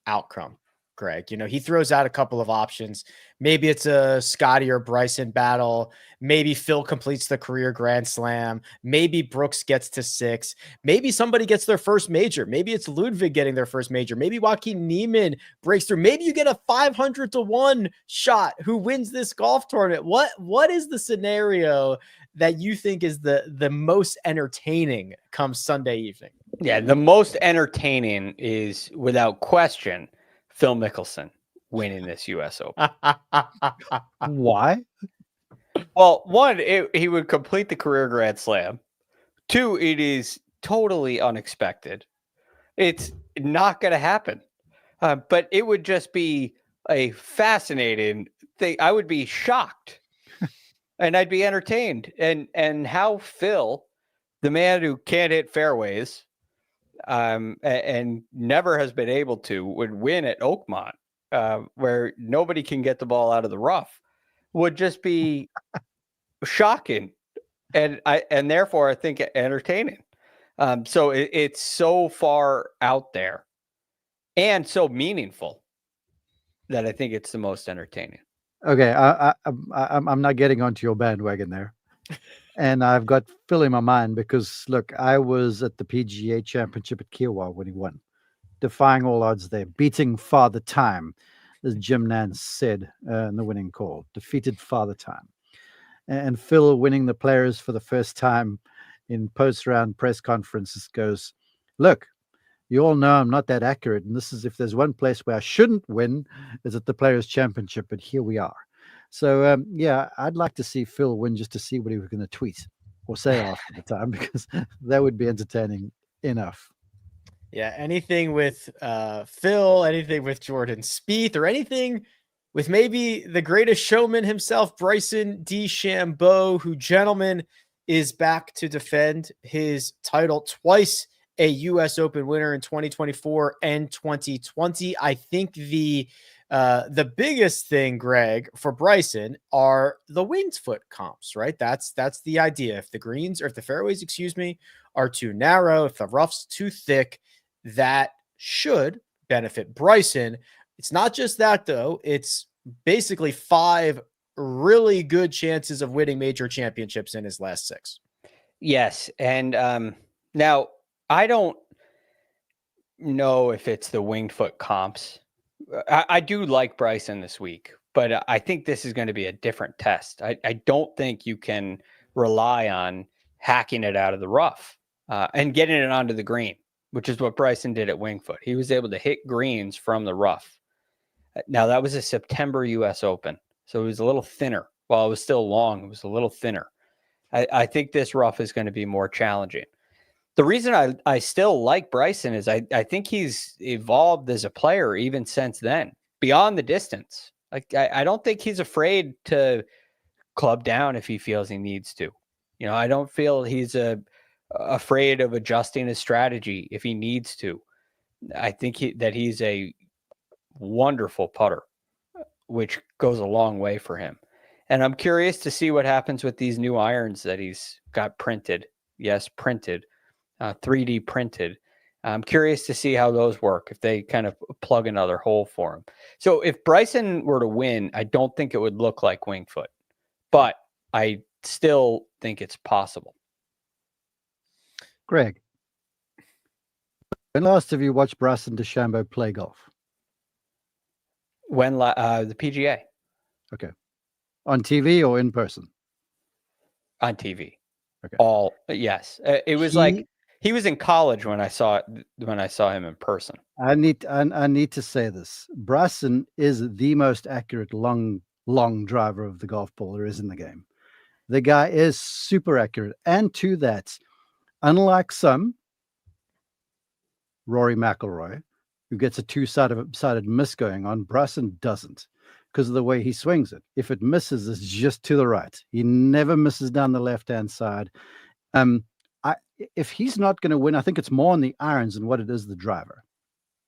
outcome, Greg? He throws out a couple of options. Maybe it's a Scottie or Bryson battle. Maybe Phil completes the career Grand Slam. Maybe Brooks gets to 6. Maybe somebody gets their first major. Maybe it's Ludwig getting their first major. Maybe Joaquin Niemann breaks through. Maybe you get a 500-1 shot who wins this golf tournament. What is the scenario that you think is the most entertaining come Sunday evening? Yeah, the most entertaining is, without question, Phil Mickelson winning this U.S. Open. Why? Well, one, he would complete the career Grand Slam. 2, it is totally unexpected. It's not going to happen. But it would just be a fascinating thing. I would be shocked and I'd be entertained. And how Phil, the man who can't hit fairways, and never has been able to, would win at Oakmont, where nobody can get the ball out of the rough, would just be shocking, and therefore I think entertaining. So it's so far out there and so meaningful that I think it's the most entertaining. Okay, I'm not getting onto your bandwagon there. And I've got Phil in my mind because, look, I was at the PGA Championship at Kiowa when he won, defying all odds there, beating Father Time, as Jim Nance said in the winning call, defeated Father Time. And Phil winning the Players for the first time in post-round press conferences goes, look, You all know I'm not that accurate. And this is, if there's one place where I shouldn't win, is at the Players' Championship. But here we are. So, yeah, I'd like to see Phil win just to see what he was going to tweet or say after the time, because that would be entertaining enough. Yeah, anything with Phil, anything with Jordan Spieth, or anything with maybe the greatest showman himself, Bryson DeChambeau, who, gentlemen, is back to defend his title twice, a U.S. Open winner in 2024 and 2020. I think the biggest thing, Greg, for Bryson are the winged foot comps, right? That's the idea. If the greens, or if the fairways, excuse me, are too narrow, if the rough's too thick, that should benefit Bryson. It's not just that, though. It's basically 5 really good chances of winning major championships in his last 6. Yes. And now I don't know if it's the winged foot comps. I do like Bryson this week, but I think this is going to be a different test. I don't think you can rely on hacking it out of the rough and getting it onto the green, which is what Bryson did at Winged Foot. He was able to hit greens from the rough. Now, that was a September U.S. Open, so it was a little thinner. While it was still long, it was a little thinner. I think this rough is going to be more challenging. The reason I still like Bryson is I think he's evolved as a player even since then, beyond the distance. Like I don't think he's afraid to club down if he feels he needs to. You know, I don't feel he's afraid of adjusting his strategy if he needs to. I think that he's a wonderful putter, which goes a long way for him. And I'm curious to see what happens with these new irons that he's got printed. Yes, printed. 3D printed. I'm curious to see how those work, if they kind of plug another hole for him. So if Bryson were to win, I don't think it would look like Winged Foot, but I still think it's possible. Greg, when last have you watched Bryson DeChambeau play golf? When the PGA. Okay. On TV or in person? On TV. Okay. Yes. It was like he was in college when I saw him in person. I need to say this. Bryson is the most accurate long driver of the golf ball there is in the game. The guy is super accurate. And to that, unlike some, Rory McIlroy, who gets a two-sided miss going on, Bryson doesn't, because of the way he swings it. If it misses, it's just to the right. He never misses down the left-hand side. If he's not going to win, I think it's more on the irons than what it is the driver.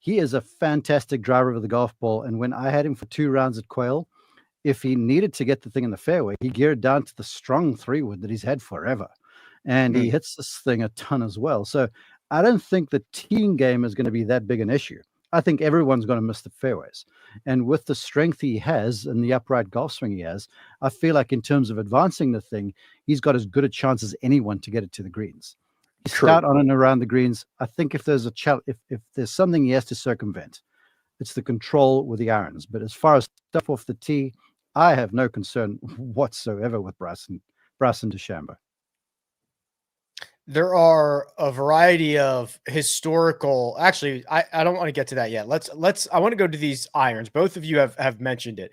He is a fantastic driver of the golf ball, and when I had him for 2 rounds at Quail, if he needed to get the thing in the fairway, he geared down to the strong 3-wood that he's had forever, and he hits this thing a ton as well. So I don't think the teeing game is going to be that big an issue. I think everyone's going to miss the fairways. And with the strength he has and the upright golf swing he has, I feel like in terms of advancing the thing, he's got as good a chance as anyone to get it to the greens. Start on and around the greens. I think if there's if there's something he has to circumvent, it's the control with the irons. But as far as stuff off the tee, I have no concern whatsoever with Bryson DeChambeau. There are a variety of historical. Actually, I don't want to get to that yet. I want to go to these irons. Both of you have mentioned it.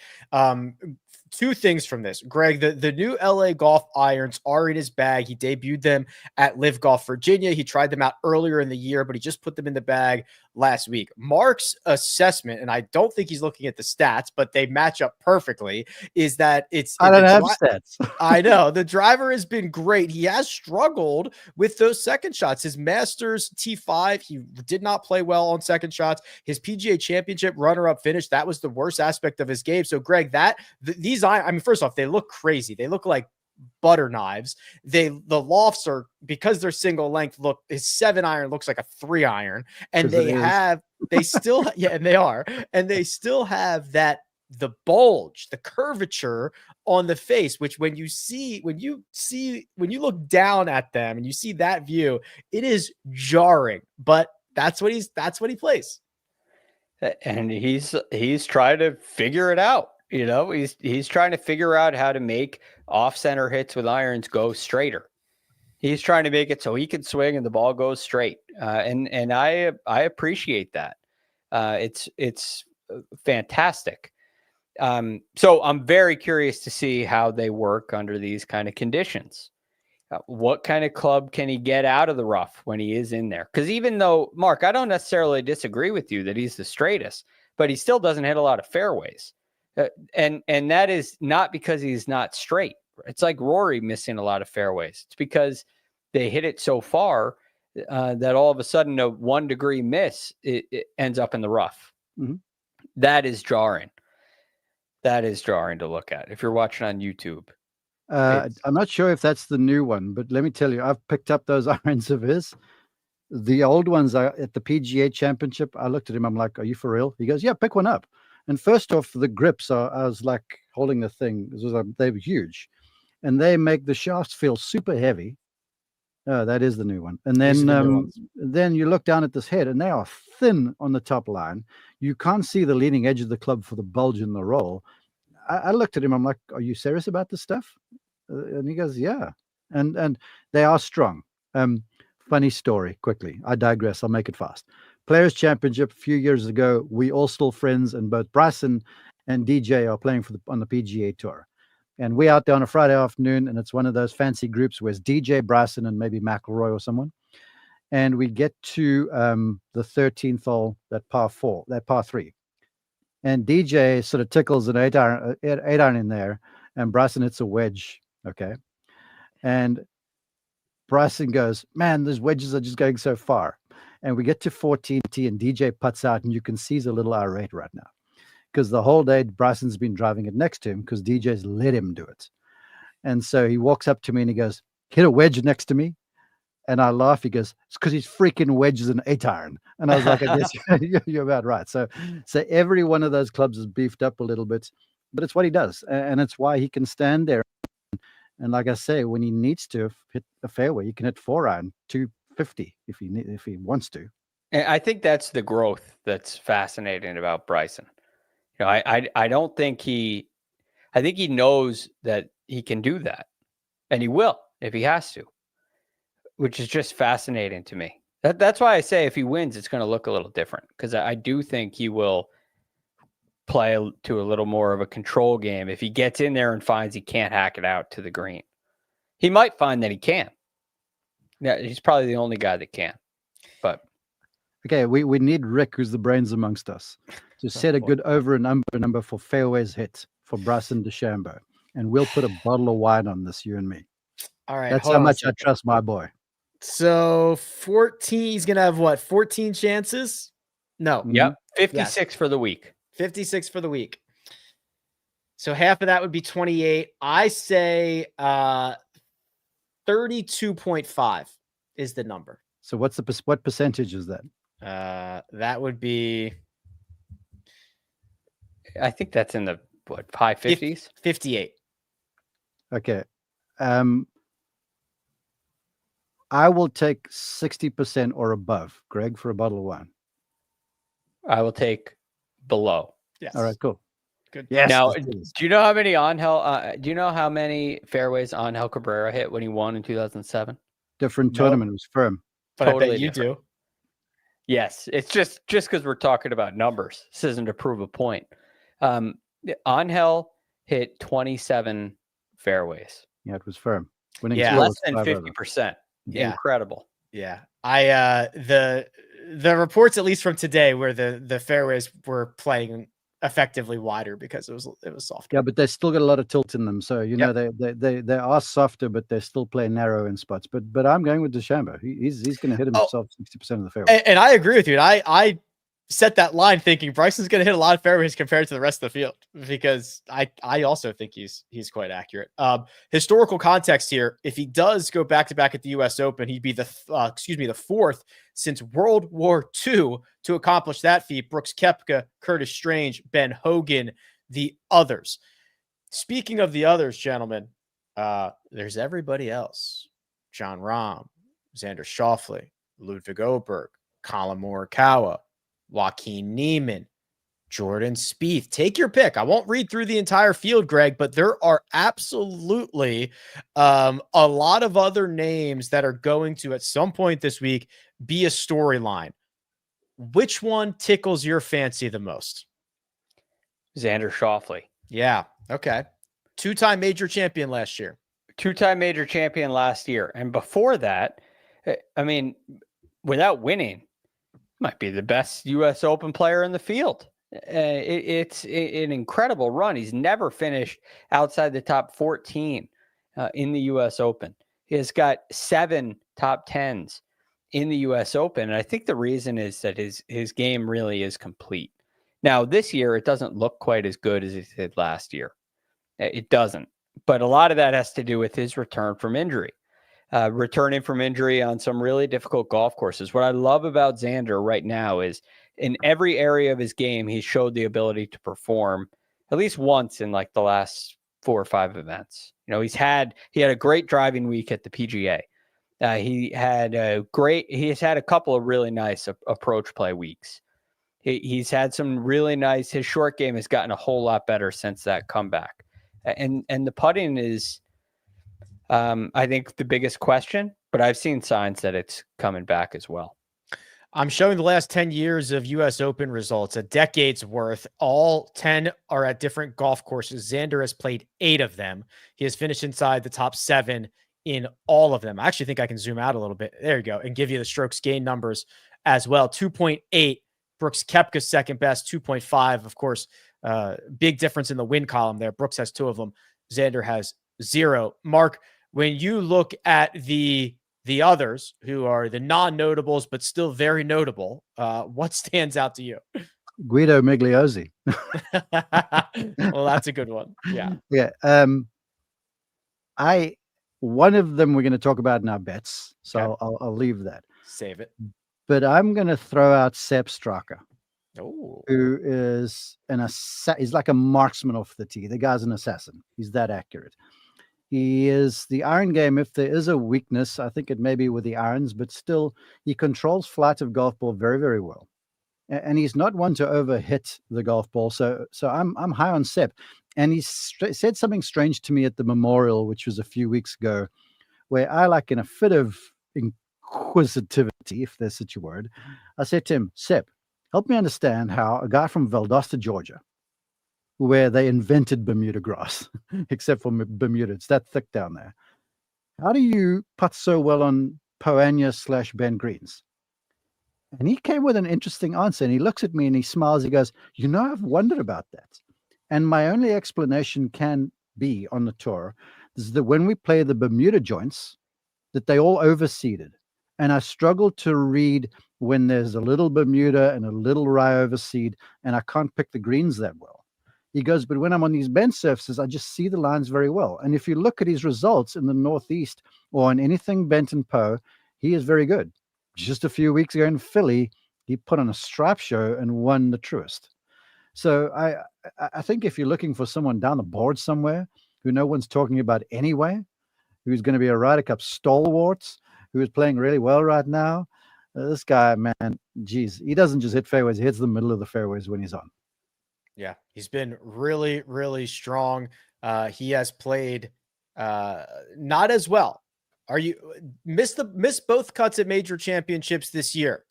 2 things from this. Greg, the new LA Golf irons are in his bag. He debuted them at Live Golf Virginia. He tried them out earlier in the year, but he just put them in the bag last week. Mark's assessment, and I don't think he's looking at the stats, but they match up perfectly, is that I don't have stats. I know. The driver has been great. He has struggled with those second shots. His Masters T5, he did not play well on second shots. His PGA Championship runner-up finish, that was the worst aspect of his game. So, Greg, these, I mean, first off, they look crazy. They look like butter knives. The lofts are, because they're single length, his 7-iron looks like a 3-iron, and they still have the bulge, the curvature on the face, which when you look down at them and you see that view, it is jarring, but that's what he plays. And he's trying to figure it out. You know, he's trying to figure out how to make off-center hits with irons go straighter. He's trying to make it so he can swing and the ball goes straight. And I appreciate that. It's fantastic. So I'm very curious to see how they work under these kind of conditions. What kind of club can he get out of the rough when he is in there? Because even though, Mark, I don't necessarily disagree with you that he's the straightest, but he still doesn't hit a lot of fairways. And that is not because he's not straight. It's like Rory missing a lot of fairways. It's because they hit it so far that all of a sudden a 1 degree miss, it ends up in the rough. Mm-hmm. That is jarring. That is jarring to look at if you're watching on YouTube. I'm not sure if that's the new one, but let me tell you, I've picked up those irons of his. The old ones are at the PGA Championship. I looked at him. I'm like, "Are you for real?" He goes, "Yeah, pick one up." And first off, the grips are. I was like holding the thing. They were huge, and they make the shafts feel super heavy. Oh, that is the new one. And then you look down at this head, and they are thin on the top line. You can't see the leading edge of the club for the bulge in the roll. I looked at him. I'm like, "Are you serious about this stuff?" And he goes, "Yeah." And they are strong. Funny story, quickly. I digress. I'll make it fast. Players Championship a few years ago. We all still friends, and both Bryson and DJ are playing on the PGA Tour. And we out there on a Friday afternoon, and it's one of those fancy groups where it's DJ, Bryson, and maybe McIlroy or someone. And we get to the 13th hole, that par 3. And DJ sort of tickles an 8-iron in there, and Bryson hits a wedge. Okay. And Bryson goes, "Man, those wedges are just going so far." And we get to 14T, and DJ putts out, and you can see he's a little irate right now because the whole day Bryson's been driving it next to him because DJ's let him do it. And so he walks up to me and he goes, "Hit a wedge next to me." And I laugh. He goes, "It's because he's freaking wedges an 8-iron." And I was like, "I guess you're about right." So every one of those clubs is beefed up a little bit, but it's what he does. And it's why he can stand there. And like I say, when he needs to hit a fairway, he can hit 4-iron 250 if he wants to. And I think that's the growth that's fascinating about Bryson. You know, I don't think I think he knows that he can do that, and he will if he has to, which is just fascinating to me. That's why I say if he wins, it's going to look a little different because I do think he will play to a little more of a control game if he gets in there and finds he can't hack it out to the green. He might find that he can. Yeah, he's probably the only guy that can. But okay, we need Rick, who's the brains amongst us, to set a good over and under number for fairways hit for Bryson DeChambeau, and we'll put a bottle of wine on this, you and me. All right, that's how much I trust my boy. So 14, he's gonna have what? 14 chances? No. Yep. 56 for the week. 56 for the week. So half of that would be 28. I say 32.5 is the number. So what percentage is that? That would be, I think that's in the high 50s. 58. Okay. I will take 60% or above, Greg, for a bottle of wine. I will take below. Yes. All right, cool. Good. Yes. Now, do you know how many do you know how many fairways Angel Cabrera hit when he won in 2007? Different tournament. It was firm. But totally I bet you different. Do. Yes. It's just because we're talking about numbers. This isn't to prove a point. Angel hit 27 fairways. Yeah, it was firm. Less than 50%. Yeah. Incredible. Yeah. The reports, at least from today, where the fairways were playing effectively wider because it was softer. Yeah, but they still got a lot of tilt in them. So know they are softer, but they still play narrow in spots. But I'm going with DeChambeau. He's going to hit himself 60% of the fairway. And I agree with you. And I set that line thinking Bryson's going to hit a lot of fairways compared to the rest of the field because I also think he's quite accurate. Historical context here: if he does go back to back at the U.S. Open, he'd be the fourth since World War II to accomplish that feat. Brooks Koepka, Curtis Strange, Ben Hogan, the others. Speaking of the others, gentlemen, there's everybody else: Jon Rahm, Xander Schauffele, Ludwig Oberg, Colin Morikawa, Joaquin Niemann, Jordan Spieth. Take your pick. I won't read through the entire field, Greg, but there are absolutely a lot of other names that are going to, at some point this week, be a storyline. Which one tickles your fancy the most? Xander Schauffele. Yeah. Okay. Two-time major champion last year. Two-time major champion last year. And before that, I mean, without winning, might be the best U.S. Open player in the field. It's an incredible run. He's never finished outside the top 14 in the U.S. Open. He has got 7 top 10s in the U.S. Open. And I think the reason is that his game really is complete. Now, this year, it doesn't look quite as good as it did last year. It doesn't. But a lot of that has to do with his return from injury. Returning from injury on some really difficult golf courses. What I love about Xander right now is in every area of his game, he showed the ability to perform at least once in like the last 4 or 5 events. You know, he had a great driving week at the PGA. He has had a couple of really nice approach play weeks. He's had some really nice, his short game has gotten a whole lot better since that comeback. And the putting is, I think, the biggest question, but I've seen signs that it's coming back as well. I'm showing the last 10 years of U.S. Open results, a decade's worth. All 10 are at different golf courses. Xander has played 8 of them. He has finished inside the top 7 in all of them. I actually think I can zoom out a little bit. There you go. And give you the strokes gain numbers as well. 2.8. Brooks Koepka's second best, 2.5. Of course, big difference in the win column there. Brooks has 2 of them. Xander has 0. Mark, when you look at the others who are the non-notables, but still very notable, what stands out to you? Guido Migliozzi. Well, that's a good one. Yeah. Yeah. One of them we're going to talk about in our bets, so Okay. I'll leave that. Save it. But I'm going to throw out Sepp Straka, Oh, who is he's like a marksman off the tee. The guy's an assassin. He's that accurate. He is the iron game. If there is a weakness, I think it may be with the irons, but still he controls flight of golf ball very, very well. And he's not one to overhit the golf ball. So I'm high on Sepp. And he said something strange to me at the Memorial, which was a few weeks ago, where I, like in a fit of inquisitivity, if there's such a word, I said to him, Sepp, help me understand how a guy from Valdosta, Georgia, where they invented Bermuda grass, except for Bermuda, it's that thick down there. How do you putt so well on Poania/Bend greens? And he came with an interesting answer, and he looks at me and he smiles. He goes, I've wondered about that. And my only explanation can be on the tour is that when we play the Bermuda joints, that they all overseeded. And I struggle to read when there's a little Bermuda and a little rye overseed, and I can't pick the greens that well. He goes, but when I'm on these bend surfaces, I just see the lines very well. And if you look at his results in the Northeast or on anything bent and Poe, he is very good. Just a few weeks ago in Philly, he put on a stripe show and won the Truist. So I think if you're looking for someone down the board somewhere who no one's talking about anyway, who's going to be a Ryder Cup stalwart, who is playing really well right now, this guy, man, geez, he doesn't just hit fairways, he hits the middle of the fairways when he's on. Yeah, he's been really, really strong. He has played not as well. Are you missed both cuts at major championships this year?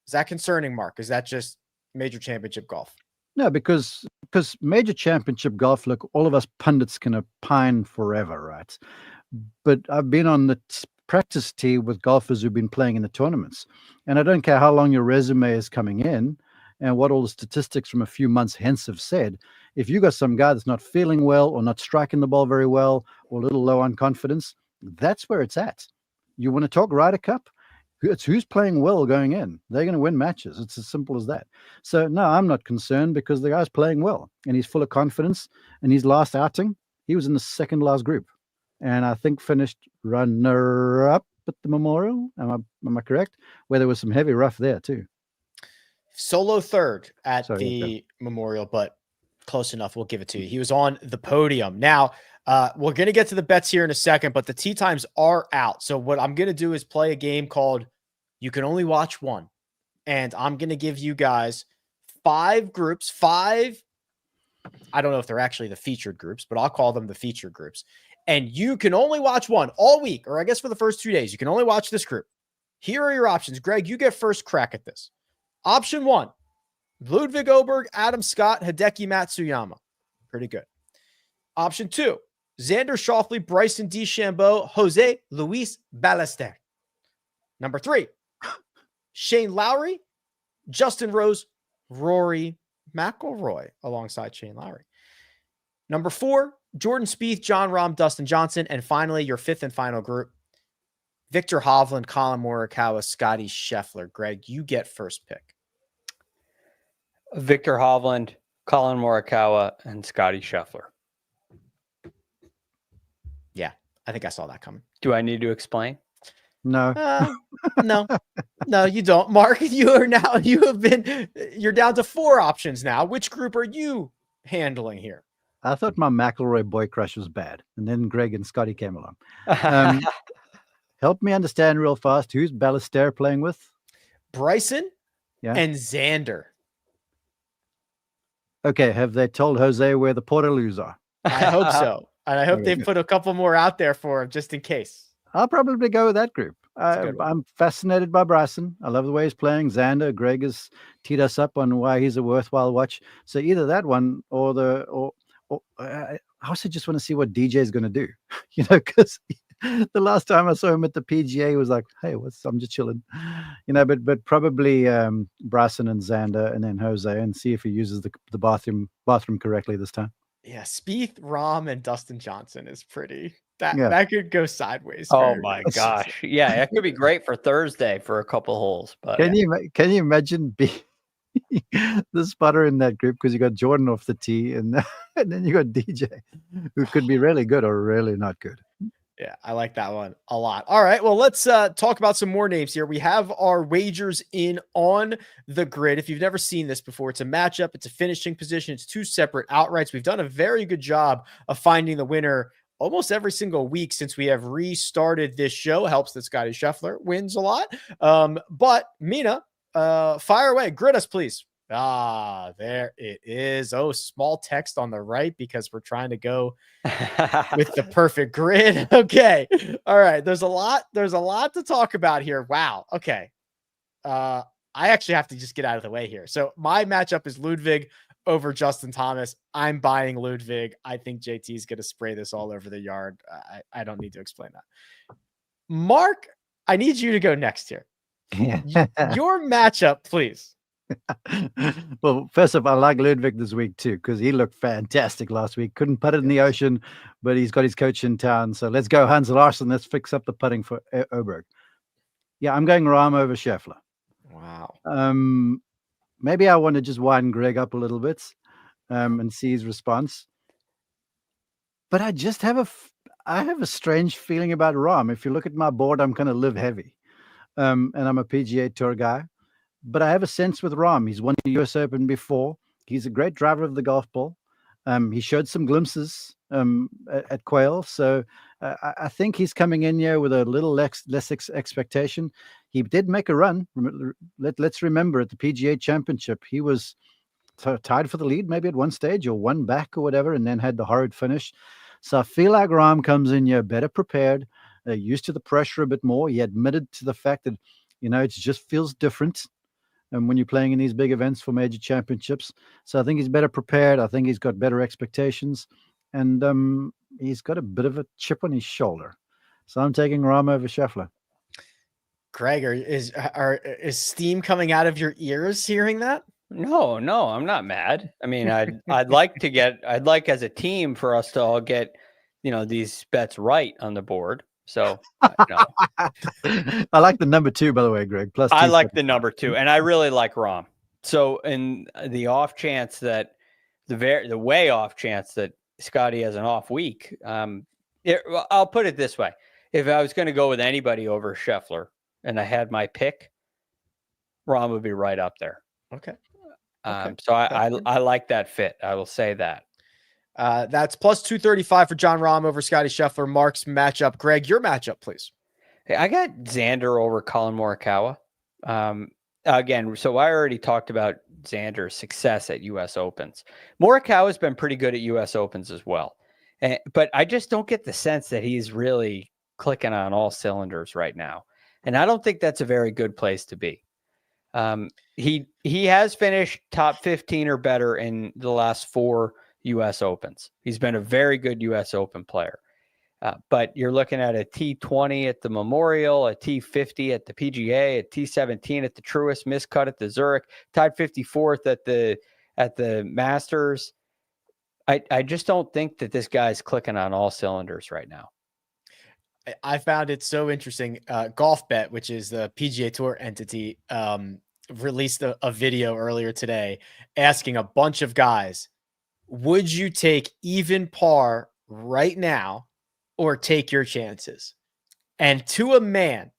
Is that concerning, Mark? Is that just major championship golf? No, because major championship golf, look, all of us pundits can opine forever, right? But I've been on the practice tee with golfers who've been playing in the tournaments, and I don't care how long your resume is coming in and what all the statistics from a few months hence have said. If you got some guy that's not feeling well or not striking the ball very well or a little low on confidence, that's where it's at. You want to talk Ryder Cup? It's who's playing well going in. They're going to win matches. It's as simple as that. So, no, I'm not concerned because the guy's playing well and he's full of confidence. And his last outing, he was in the second last group. And I think finished runner-up at the Memorial. Am I correct? Where there was some heavy rough there too. Solo third at the Memorial, but close enough. We'll give it to you. He was on the podium. Now, we're going to get to the bets here in a second, but the tee times are out. So what I'm going to do is play a game called You Can Only Watch One. And I'm going to give you guys 5 groups, 5. I don't know if they're actually the featured groups, but I'll call them the featured groups. And you can only watch one all week, or I guess for the first 2 days, you can only watch this group. Here are your options. Greg, you get first crack at this. Option 1, Ludwig Oberg, Adam Scott, Hideki Matsuyama. Pretty good. Option 2, Xander Schauffele, Bryson DeChambeau, Jose Luis Ballester. Number 3, Shane Lowry, Justin Rose, Rory McIlroy alongside Shane Lowry. Number 4, Jordan Spieth, John Rahm, Dustin Johnson. And finally, your 5th and final group, Victor Hovland, Colin Morikawa, Scottie Scheffler. Greg, you get first pick. Victor Hovland, Colin Morikawa, and Scottie Scheffler. Yeah, I think I saw that coming. Do I need to explain? No. No, you don't. Mark, you're down to 4 options now. Which group are you handling here? I thought my McIlroy boy crush was bad. And then Greg and Scottie came along. Help me understand real fast. Who's Ballester playing with? Bryson and Xander. Okay. Have they told Jose where the Portaloos are? I hope so. And I hope they put a couple more out there for him just in case. I'll probably go with that group. I'm fascinated by Bryson. I love the way he's playing. Xander, Greg has teed us up on why he's a worthwhile watch. So either that one or I also just want to see what DJ is going to do, because the last time I saw him at the PGA, he was like, hey, I'm just chilling, but probably Bryson and Xander and then Jose, and see if he uses the bathroom correctly this time. Yeah. Spieth, Rahm, and Dustin Johnson is pretty, that could go sideways. Oh my gosh. Yeah. That could be great for Thursday for a couple holes, but can you imagine the spotter in that group? Because you got Jordan off the tee and then you got DJ, who could be really good or really not good. Yeah, I like that one a lot. All right, well, let's talk about some more names here. We have our wagers in on the grid. If you've never seen this before, it's a matchup. It's a finishing position. It's 2 separate outrights. We've done a very good job of finding the winner almost every single week since we have restarted this show. Helps that Scottie Scheffler wins a lot. But Mina, fire away. Grid us, please. There it is. Oh, small text on the right because we're trying to go with the perfect grid. Okay. All right. There's a lot to talk about here. Wow. Okay. I actually have to just get out of the way here. So my matchup is Ludwig over Justin Thomas. I'm buying Ludwig. I think JT is going to spray this all over the yard. I don't need to explain that. Mark, I need you to go next here. Your matchup, please. Well, first of all, I like Ludwig this week too, because he looked fantastic last week. Couldn't putt it in the ocean, but he's got his coach in town. So let's go, Hans Larsen. Let's fix up the putting for Oberg. Yeah, I'm going Rahm over Scheffler. Wow. Maybe I want to just wind Greg up a little bit and see his response. But I just have a strange feeling about Rahm. If you look at my board, I'm going to live heavy. And I'm a PGA Tour guy. But I have a sense with Rahm. He's won the US Open before. He's a great driver of the golf ball. He showed some glimpses at Quail. So I think he's coming in here with a little less expectation. He did make a run. Let's remember at the PGA Championship, he was tied for the lead maybe at one stage or one back or whatever, and then had the horrid finish. So I feel like Rahm comes in here better prepared, used to the pressure a bit more. He admitted to the fact that, it just feels different. And when you're playing in these big events for major championships. So I think he's better prepared. I think he's got better expectations. And he's got a bit of a chip on his shoulder. So I'm taking Rahm over Scheffler. Greg, is steam coming out of your ears hearing that? No, I'm not mad. I mean, I'd like as a team for us to all get, these bets right on the board. So no. I like the number 2, by the way, Greg. Plus, I like the number 2, and I really like Rahm. So, in the off chance that the way off chance that Scottie has an off week, I'll put it this way: if I was going to go with anybody over Scheffler, and I had my pick, Rahm would be right up there. Okay. So I like that fit. I will say that. That's plus 235 for John Rahm over Scottie Scheffler. Mark's matchup. Greg, your matchup, please. Hey, I got Xander over Colin Morikawa. Again, so I already talked about Xander's success at U.S. Opens. Morikawa has been pretty good at U.S. Opens as well. But I just don't get the sense that he's really clicking on all cylinders right now. And I don't think that's a very good place to be. He has finished top 15 or better in the last 4 U.S. Opens. He's been a very good U.S. Open player. But you're looking at a T20 at the Memorial, a T50 at the PGA, a T17 at the Truist, miscut at the Zurich, tied 54th at the Masters. I just don't think that this guy's clicking on all cylinders right now. I found it so interesting. Golf Bet, which is the PGA Tour entity, released a video earlier today asking a bunch of guys, would you take even par right now or take your chances? And to a man,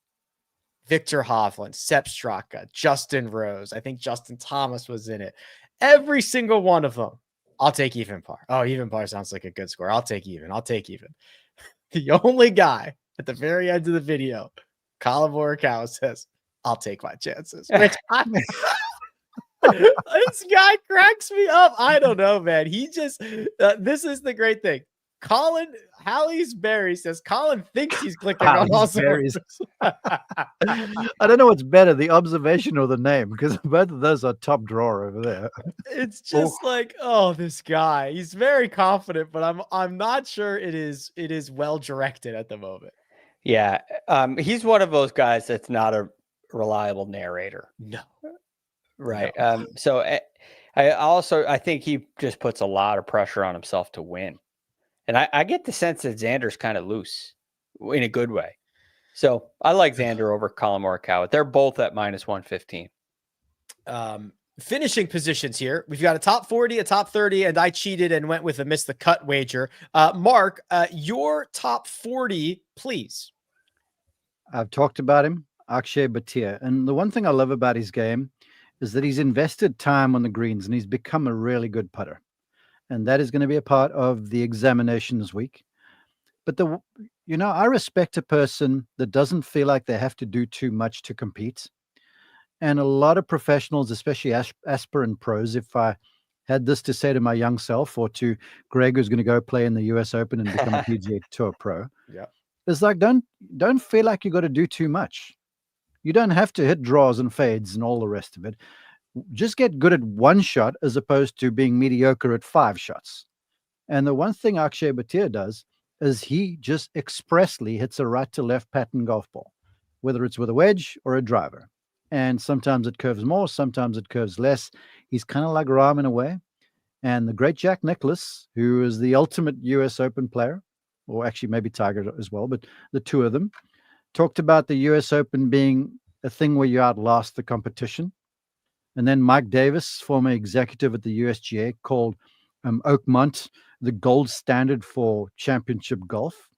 Victor Hovland, Sepp Straka, Justin Rose, I think Justin Thomas was in it. Every single one of them, I'll take even par. Oh, even par sounds like a good score. I'll take even. The only guy at the very end of the video, Colin Morikawa, says, I'll take my chances. Which this guy cracks me up. I don't know, man. He just, this is the great thing. Hallie's Berry says Colin thinks he's clicking on all cylinders. I don't know what's better, the observation or the name, because both of those are top drawer over there. It's just like, oh, this guy. He's very confident, but I'm not sure it is well directed at the moment. Yeah, he's one of those guys that's not a reliable narrator. No, right. No. So I think he just puts a lot of pressure on himself to win. And I get the sense that Xander's kind of loose in a good way. So I like Xander over Colin Morikawa. They're both at -115. Finishing positions here. We've got a top 40, a top 30, and I cheated and went with a miss the cut wager. Mark, your top 40, please. I've talked about him, Akshay Bhatia. And the one thing I love about his game is that he's invested time on the greens and he's become a really good putter. And that is going to be a part of the examination this week. But I respect a person that doesn't feel like they have to do too much to compete. And a lot of professionals, especially aspirant pros, if I had this to say to my young self or to Greg, who's going to go play in the US Open and become a PGA Tour pro, it's like, don't feel like you got to do too much. You don't have to hit draws and fades and all the rest of it. Just get good at one shot as opposed to being mediocre at 5 shots. And the one thing Akshay Bhatia does is he just expressly hits a right to left pattern golf ball, whether it's with a wedge or a driver. And sometimes it curves more, sometimes it curves less. He's kind of like Rahm in a way. And the great Jack Nicklaus, who is the ultimate US Open player, or actually maybe Tiger as well, but the two of them, talked about the US Open being a thing where you outlast the competition. And then Mike Davis, former executive at the USGA, called Oakmont the gold standard for championship golf.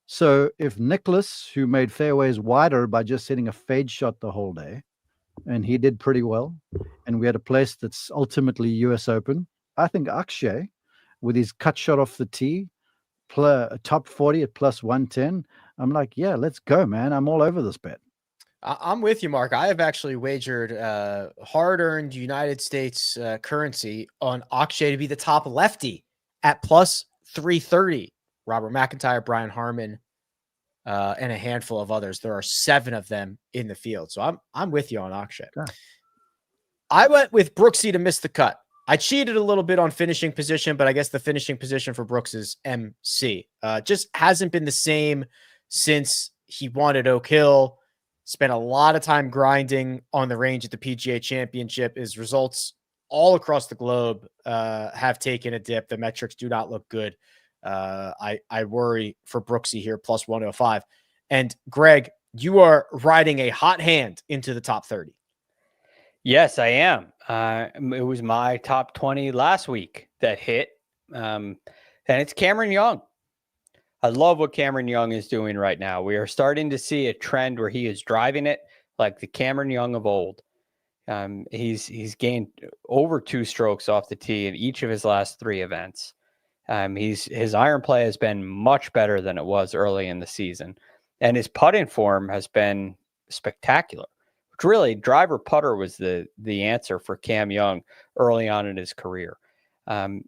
So if Nicklaus, who made fairways wider by just hitting a fade shot the whole day, and he did pretty well, and we had a place that's ultimately US Open, I think Akshay, with his cut shot off the tee, top 40 at +110, I'm like, yeah, let's go, man. I'm all over this bet. I'm with you, Mark. I have actually wagered hard-earned United States currency on Akshay to be the top lefty at +330. Robert McIntyre, Brian Harman, and a handful of others. There are 7 of them in the field. So I'm with you on Akshay. Sure. I went with Brooksy to miss the cut. I cheated a little bit on finishing position, but I guess the finishing position for Brooks is MC. Just hasn't been the same since he won at Oak Hill. Spent a lot of time grinding on the range at the PGA Championship. His results all across the globe have taken a dip. The metrics do not look good. I worry for Brooksy here, +105. And Greg, you are riding a hot hand into the top 30. Yes, I am. It was my top 20 last week that hit. And it's Cameron Young. I love what Cameron Young is doing right now. We are starting to see a trend where he is driving it like the Cameron Young of old. He's gained over 2 strokes off the tee in each of his last 3 events. His iron play has been much better than it was early in the season, and his putting form has been spectacular. really driver putter was the answer for Cam Young early on in his career.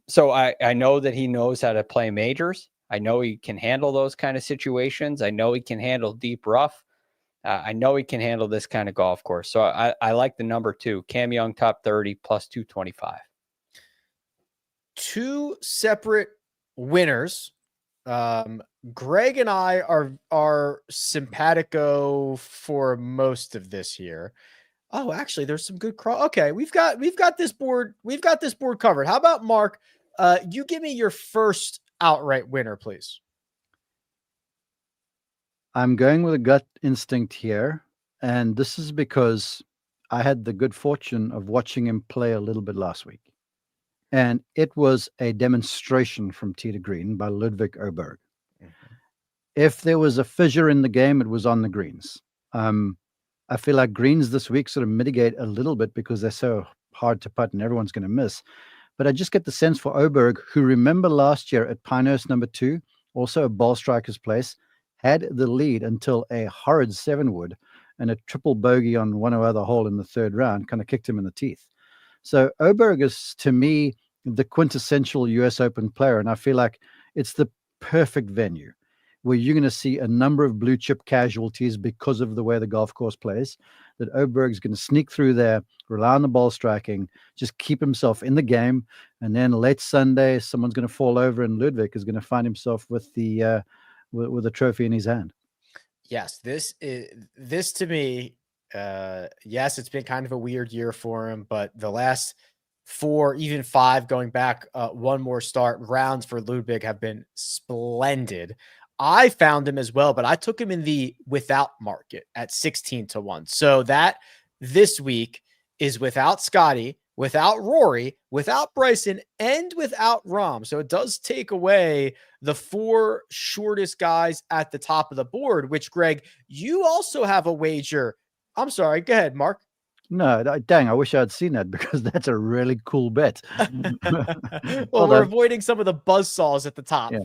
So I know that he knows how to play majors. I know he can handle those kind of situations. I know he can handle deep rough. I know he can handle this kind of golf course. So I like the number 2, Cam Young, top 30 plus 225. 2 separate winners. Greg and I are simpatico for most of this here. Oh, actually, there's some good okay, we've got this board. We've got this board covered. How about Mark? You give me your first outright winner, please. I'm going with a gut instinct here, and this is because I had the good fortune of watching him play a little bit last week. And it was a demonstration from tee to green by Ludwig Åberg. If there was a fissure in the game, it was on the greens. I feel like greens this week sort of mitigate a little bit because they're so hard to putt and everyone's going to miss. But I just get the sense for Åberg, who, remember last year at Pinehurst number 2, also a ball striker's place, had the lead until a horrid 7-wood and a triple bogey on one or other hole in the 3rd round kind of kicked him in the teeth. So Åberg is, to me, the quintessential US Open player, and I feel like it's the perfect venue where you're going to see a number of blue chip casualties because of the way the golf course plays, that Åberg's going to sneak through there, rely on the ball striking, just keep himself in the game, and then late Sunday, someone's going to fall over and Ludwig is going to find himself with the with a trophy in his hand. Yes, this to me, yes, it's been kind of a weird year for him, but the last 4, even 5, going back one more start rounds for Ludwig have been splendid. I found him as well, but I took him in the without market at 16-1. So that this week is without Scottie, without Rory, without Bryson, and without Rahm. So it does take away the 4 shortest guys at the top of the board, which, Greg, you also have a wager. I'm sorry. Go ahead, Mark. No, dang, I wish I had seen that because that's a really cool bet. Well, we're avoiding some of the buzzsaws at the top. Yeah.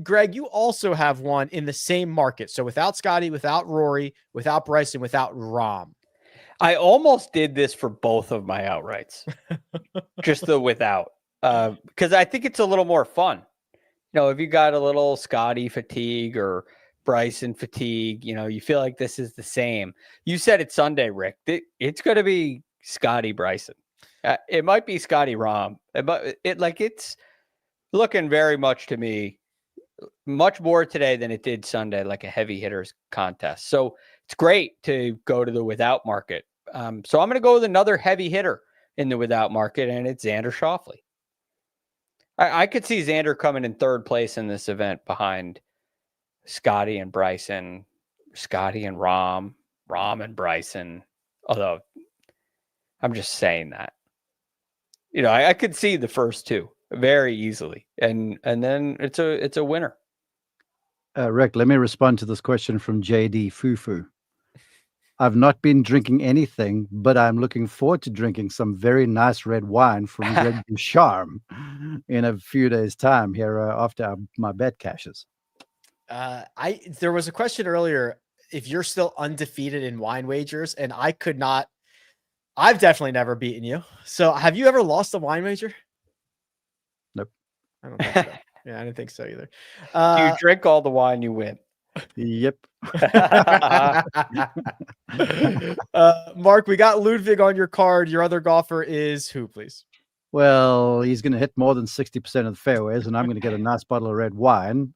Greg, you also have one in the same market. So without Scottie, without Rory, without Bryson, without Rahm. I almost did this for both of my outrights, just the without, because I think it's a little more fun. If you got a little Scottie fatigue or Bryson fatigue, you feel like this is the same. You said it Sunday, Rick. It's going to be Scottie Bryson. It might be Scottie Rahm. It's looking very much to me, much more today than it did Sunday, like a heavy hitters contest. So it's great to go to the without market. So I'm going to go with another heavy hitter in the without market, and it's Xander Schauffele. I could see Xander coming in 3rd place in this event behind Scottie and Bryson, Scottie and Rahm and Bryson. Although I'm just saying that, I could see the first 2 very easily, and then it's a winner. Rick, let me respond to this question from JD Fufu. I've not been drinking anything, but I'm looking forward to drinking some very nice red wine from Greg DuCharme in a few days' time here after my bet cashes. There was a question earlier if you're still undefeated in wine wagers, and I could not. I've definitely never beaten you. So have you ever lost a wine wager? Nope. I don't think so. Yeah, I didn't think so either. Do you drink all the wine you win? Yep. Mark, we got Ludwig on your card. Your other golfer is who, please? Well, he's going to hit more than 60% of the fairways, and I'm going to get a nice bottle of red wine.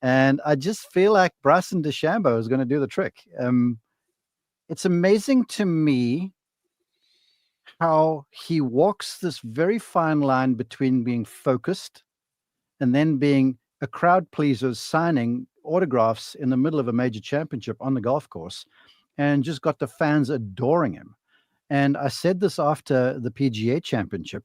And I just feel like Bryson DeChambeau is going to do the trick. It's amazing to me how he walks this very fine line between being focused and then being a crowd pleaser, signing autographs in the middle of a major championship on the golf course, and just got the fans adoring him. And I said this after the PGA Championship.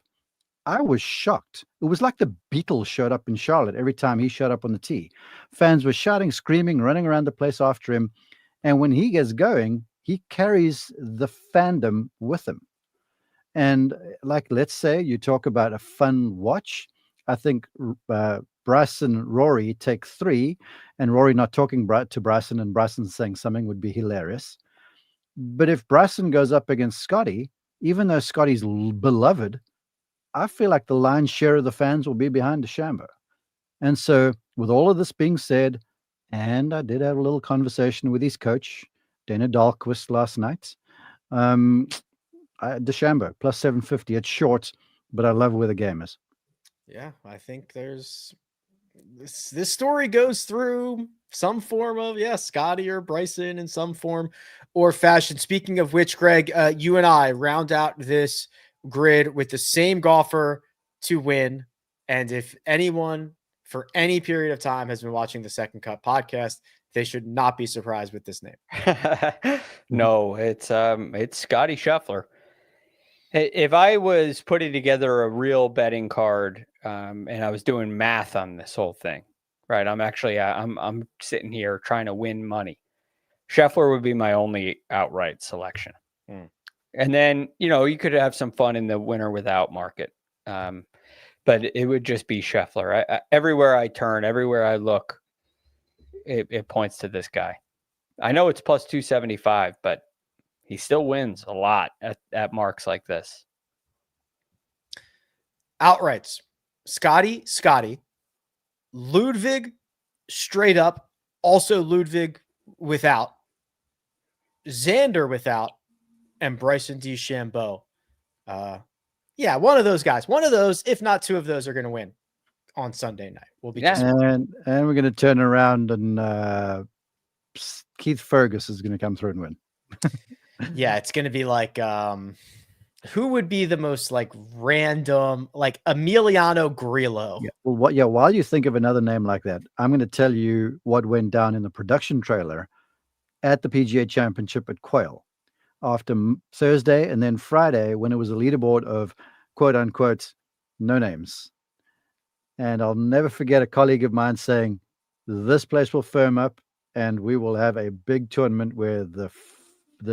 I was shocked. It was like the Beatles showed up in Charlotte every time he showed up on the tee. Fans were shouting, screaming, running around the place after him. And when he gets going, he carries the fandom with him. And let's say you talk about a fun watch. I think Bryson, Rory take 3, and Rory not talking to Bryson and Bryson saying something would be hilarious. But if Bryson goes up against Scottie, even though Scottie's beloved, I feel like the lion's share of the fans will be behind DuChambe. And so, with all of this being said, and I did have a little conversation with his coach, Dana Dahlquist, last night. DuChambe plus 750. It's short, but I love where the game is. Yeah, I think there's this story goes through some form of Scottie or Bryson in some form or fashion. Speaking of which, Greg, you and I round out this grid with the same golfer to win. And if anyone for any period of time has been watching the Second Cup podcast, they should not be surprised with this name. No, it's Scottie Scheffler. If I was putting together a real betting card, and I was doing math on this whole thing, right? I'm sitting here trying to win money. Scheffler would be my only outright selection. And then, you could have some fun in the winner without market. But it would just be Scheffler. Everywhere I turn, everywhere I look, it points to this guy. I know it's plus 275, but he still wins a lot at marks like this. Outrights. Scottie, Ludwig straight up, also Ludwig without, Xander without, and Bryson DeChambeau. One of those guys. One of those, if not two of those, are going to win on Sunday night. We'll be and we're going to turn around and Keith Fergus is going to come through and win. Yeah, it's going to be like who would be the most like random, like Emiliano Grillo? Yeah. Well, while you think of another name like that, I'm going to tell you what went down in the production trailer at the PGA Championship at Quail after Thursday and then Friday when it was a leaderboard of quote unquote no names. And I'll never forget a colleague of mine saying, this place will firm up and we will have a big tournament where the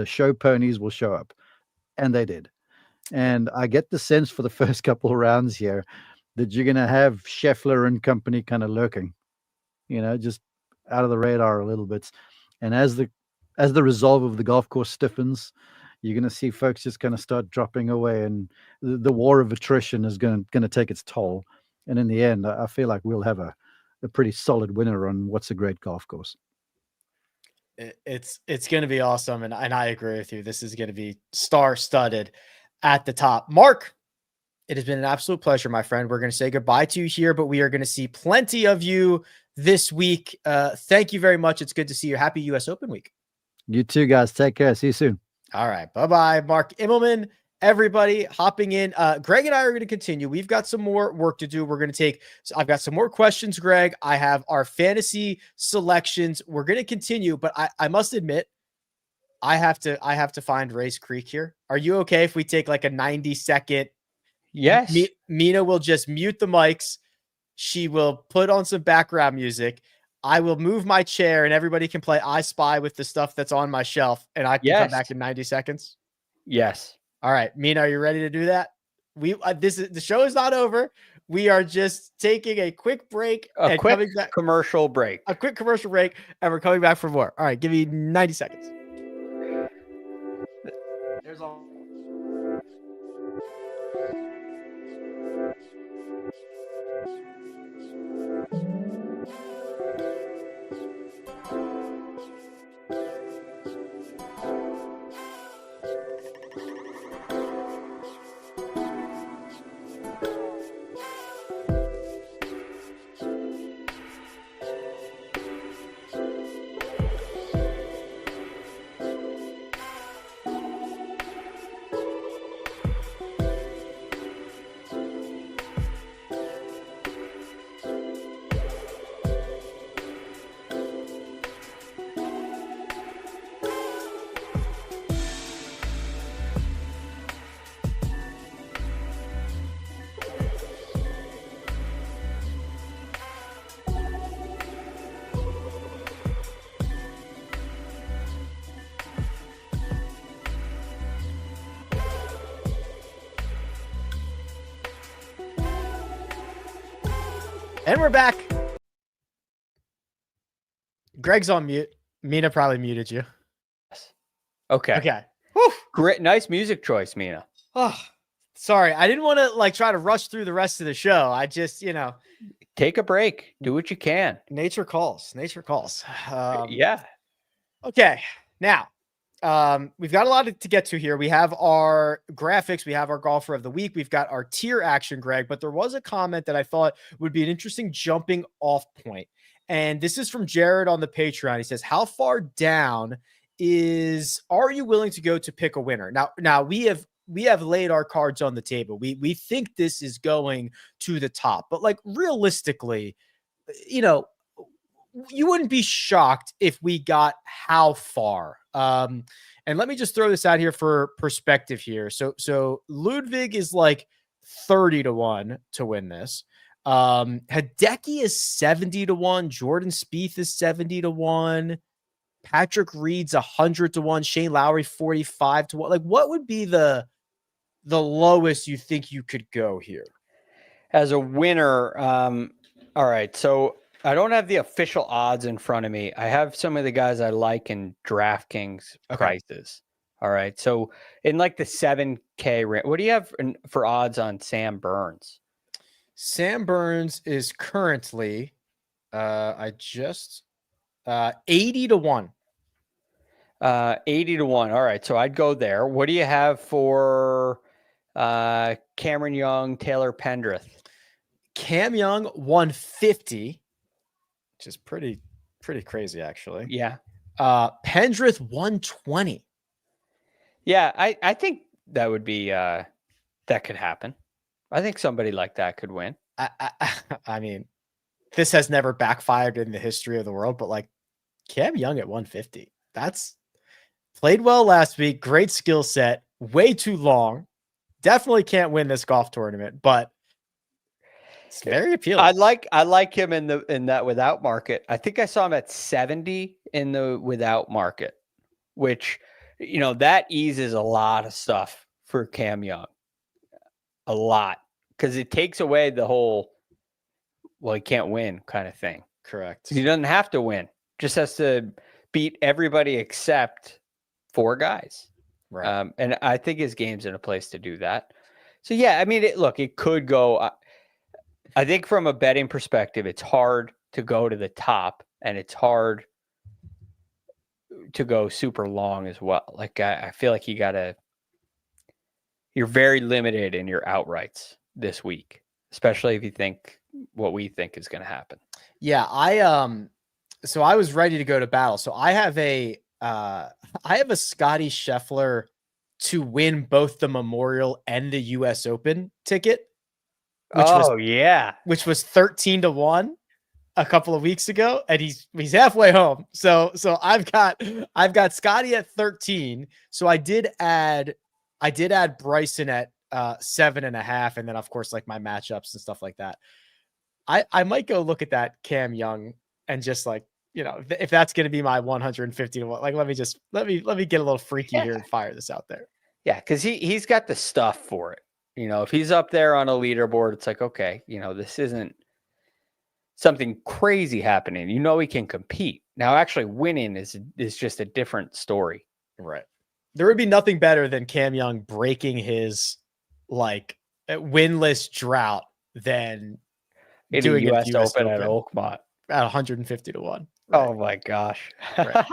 show ponies will show up. And they did. And I get the sense for the first couple of rounds here that you're going to have Scheffler and company kind of lurking, just out of the radar a little bit. And as the resolve of the golf course stiffens, you're going to see folks just kind of start dropping away, and the war of attrition is going to take its toll. And in the end, I feel like we'll have a pretty solid winner on what's a great golf course. It's going to be awesome. And I agree with you. This is going to be star-studded at the top. Mark, it has been an absolute pleasure, my friend. We're going to say goodbye to you here, but we are going to see plenty of you this week. Thank you very much. It's good to see you. Happy US Open week. You too, guys. Take care. See you soon. All right. Bye-bye. Mark Immelman, everybody hopping in. Greg and I are going to continue. We've got some more work to do. I've got some more questions, Greg. I have our fantasy selections. We're going to continue, but I must admit, I have to find Race Creek here. Are you okay if we take like a 90-second? Yes. Mina will just mute the mics. She will put on some background music. I will move my chair and everybody can play I Spy with the stuff that's on my shelf, and I can come back in 90 seconds. Yes. All right, Mina, are you ready to do that? The show is not over. We are just taking a quick break. A quick commercial break, and we're coming back for more. All right, give me 90 seconds. There's all. And we're back. Greg's on mute. Mina probably muted you. Okay. Okay. Whew. Great. Nice music choice, Mina. Oh, sorry. I didn't want to like try to rush through the rest of the show. I just, Take a break. Do what you can. nature calls. Nature calls. Yeah. Okay. Now, we've got a lot to get to here. We have our graphics. We have our golfer of the week. We've got our tier action, Greg. But there was a comment that I thought would be an interesting jumping off point. And this is from Jared on the Patreon. He says, how far down are you willing to go to pick a winner? Now we have laid our cards on the table. We think this is going to the top, but like realistically, you wouldn't be shocked if we got how far. And let me just throw this out here for perspective here. So Ludwig is like 30-1 to win this. Hideki is 70-1. Jordan Spieth is 70-1. Patrick Reed's 100-1. Shane Lowry 45-1. Like, what would be the lowest you think you could go here as a winner? All right. So I don't have the official odds in front of me. I have some of the guys I like in DraftKings prices. All right. So in like the 7K range, what do you have for odds on Sam Burns? Sam Burns is currently 80-1. 80-1. All right. So I'd go there. What do you have for Cameron Young, Taylor Pendrith? Cam Young 150, which is pretty crazy actually. Yeah. Pendrith 120. Yeah, I think that would be that could happen. I think somebody like that could win. I mean, this has never backfired in the history of the world, but like Cam Young at 150, that's played well last week. Great skill set, way too long. Definitely can't win this golf tournament, but it's very appealing. I like him in that without market. I think I saw him at 70 in the without market, which, that eases a lot of stuff for Cam Young. A lot. Because it takes away the whole, well, he can't win kind of thing. Correct. He doesn't have to win. Just has to beat everybody except 4 guys. Right. And I think his game's in a place to do that. So, yeah, I mean, it could go. I think from a betting perspective, it's hard to go to the top, and it's hard to go super long as well. Like, I feel like you're very limited in your outrights this week, especially if you think what we think is going to happen. Yeah, so I was ready to go to battle. So I have a Scottie Scheffler to win both the Memorial and the US Open ticket. Which was 13-1 a couple of weeks ago, and he's halfway home. So I've got Scottie at 13. So I did add Bryson at 7.5, and then of course like my matchups and stuff like that. I might go look at that Cam Young and just like, if that's going to be my 150-1, like let me get a little freaky here and fire this out there. Yeah, because he's got the stuff for it. If he's up there on a leaderboard, it's like, okay, this isn't something crazy happening. He can compete. Now, actually winning is just a different story. Right. There would be nothing better than Cam Young breaking his like winless drought than doing the US it US Open at Oakmont at 150-1. Right. Oh my gosh. Right.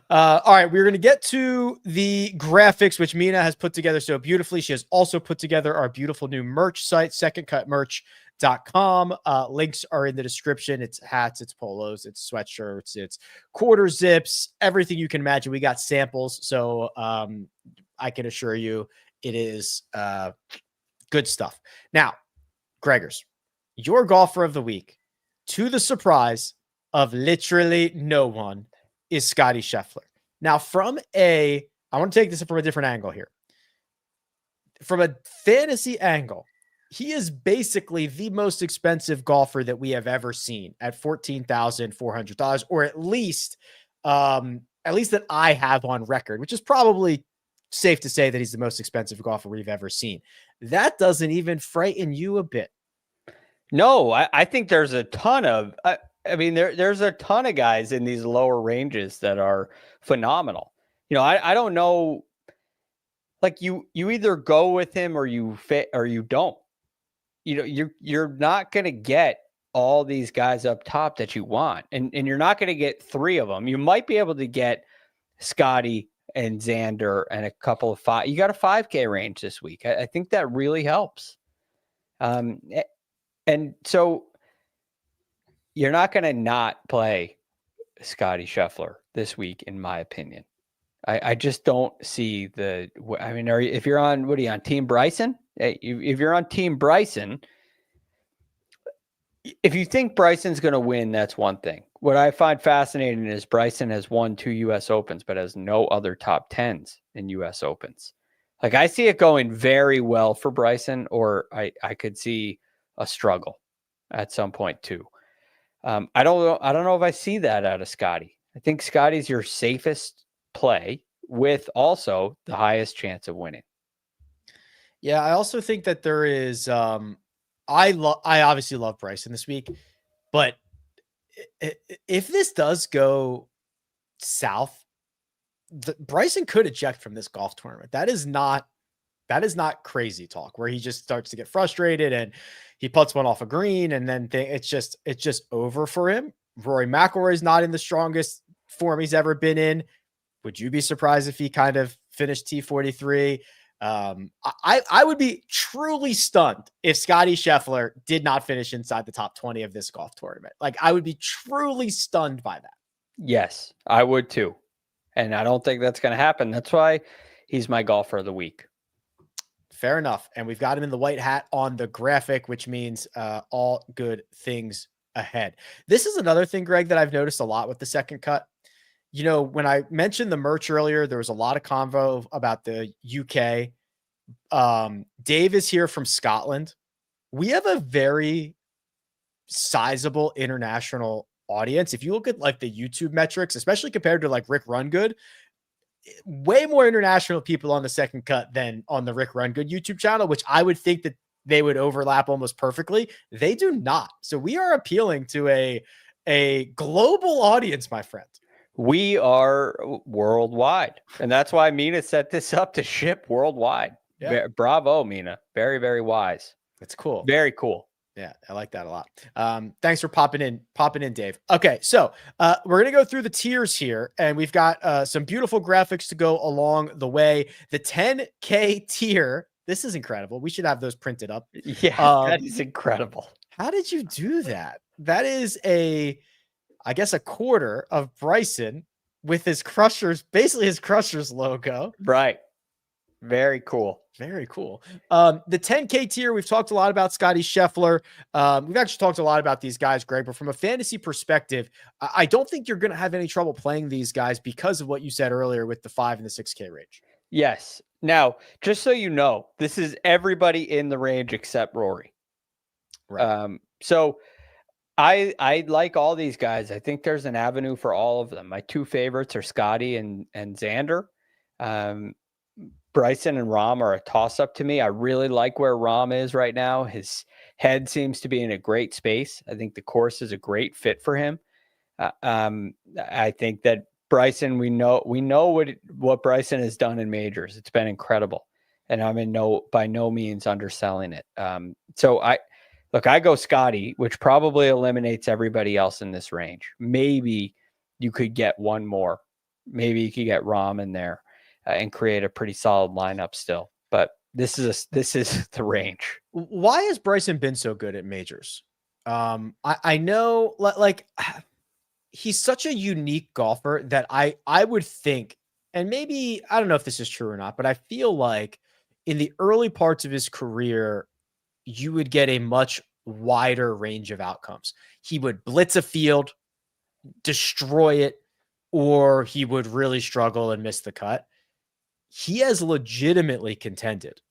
All right. We're going to get to the graphics, which Mina has put together so beautifully. She has also put together our beautiful new merch site, secondcutmerch.com. Links are in the description. It's hats, it's polos, it's sweatshirts, it's quarter zips, everything you can imagine. We got samples. So I can assure you it is good stuff. Now, Gregors, your golfer of the week, to the surprise of literally no one, is Scottie Scheffler. Now, I want to take this from a different angle here. From a fantasy angle, he is basically the most expensive golfer that we have ever seen at $14,400, or at least that I have on record, which is probably safe to say that he's the most expensive golfer we've ever seen. That doesn't even frighten you a bit. No, I think there's a ton of, there's a ton of guys in these lower ranges that are phenomenal. I don't know. Like you either go with him or you fit or you don't. You're not going to get all these guys up top that you want, and you're not going to get 3 of them. You might be able to get Scottie and Xander and a couple of 5. You got a 5K range this week. I think that really helps. And so you're not going to not play Scottie Scheffler this week, in my opinion. I just don't see if you're on, what are you on, Team Bryson? If you're on Team Bryson, if you think Bryson's going to win, that's one thing. What I find fascinating is Bryson has won 2 U.S. Opens, but has no other top 10s in U.S. Opens. Like, I see it going very well for Bryson, or I could see a struggle at some point too. I don't know if I see that out of Scottie. I think Scottie's your safest play with also the highest chance of winning. Yeah, I also think that there is I obviously love Bryson this week, but if this does go south, Bryson could eject from this golf tournament. That is not crazy talk where he just starts to get frustrated and he puts one off a green and then it's just over for him. Rory McIlroy is not in the strongest form he's ever been in. Would you be surprised if he kind of finished T43? I would be truly stunned if Scottie Scheffler did not finish inside the top 20 of this golf tournament. Like, I would be truly stunned by that. Yes, I would too. And I don't think that's going to happen. That's why he's my golfer of the week. Fair enough. And we've got him in the white hat on the graphic, which means all good things ahead. This is another thing, Greg, that I've noticed a lot with the second cut. When I mentioned the merch earlier, there was a lot of convo about the UK. Dave is here from Scotland. We have a very sizable international audience. If you look at like the YouTube metrics, especially compared to like Rick Rungood, way more international people on the second cut than on the Rick Rungood YouTube channel, which I would think that they would overlap almost perfectly. They do not. So we are appealing to a global audience, my friend. We are worldwide. And that's why Mina set this up to ship worldwide. Yeah. Bravo, Mina. Very, very wise. That's cool. Very cool. Yeah, I like that a lot. Thanks for popping in, Dave. Okay, so we're gonna go through the tiers here, and we've got some beautiful graphics to go along the way. The 10K tier. This is incredible. We should have those printed up. Yeah, that is incredible. How did you do that? That is I guess a quarter of Bryson with his basically his Crushers logo. Right. Very cool. Very cool. The 10K tier, we've talked a lot about Scottie Scheffler. We've actually talked a lot about these guys, Greg, but from a fantasy perspective, I don't think you're going to have any trouble playing these guys because of what you said earlier with the 5 and the 6K range. Yes. Now, just so you know, this is everybody in the range except Rory. Right. So I like all these guys. I think there's an avenue for all of them. My 2 favorites are Scottie and Xander. Bryson and Rahm are a toss-up to me. I really like where Rahm is right now. His head seems to be in a great space. I think the course is a great fit for him. I think that Bryson, we know what Bryson has done in majors. It's been incredible, and I'm by no means underselling it. So I go Scottie, which probably eliminates everybody else in this range. Maybe you could get one more. Maybe you could get Rahm in there. And create a pretty solid lineup still. But this is the range. Why has Bryson been so good at majors? I know like he's such a unique golfer that I would think, and maybe I don't know if this is true or not, but I feel like in the early parts of his career, you would get a much wider range of outcomes. He would blitz a field, destroy it, or he would really struggle and miss the cut. He has legitimately contended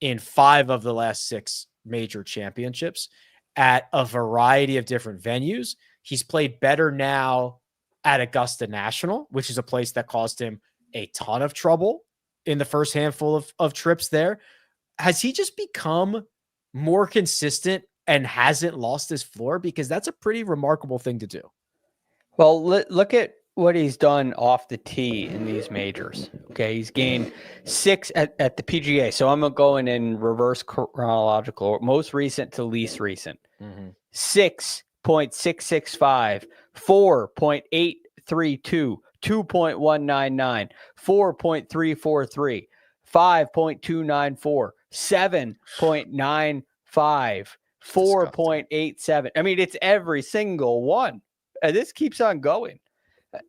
in 5 of the last 6 major championships at a variety of different venues. He's played better now at Augusta National, which is a place that caused him a ton of trouble in the first handful of trips there. Has he just become more consistent and hasn't lost his floor? Because that's a pretty remarkable thing to do. Well, look at what he's done off the tee in these majors. Okay, he's gained 6 at the PGA. So I'm going in reverse chronological, most recent to least recent. 6.665, 4.832, 2.199, 4.343, 5.294, 7.95, 4.87. I mean, it's every single one. And this keeps on going.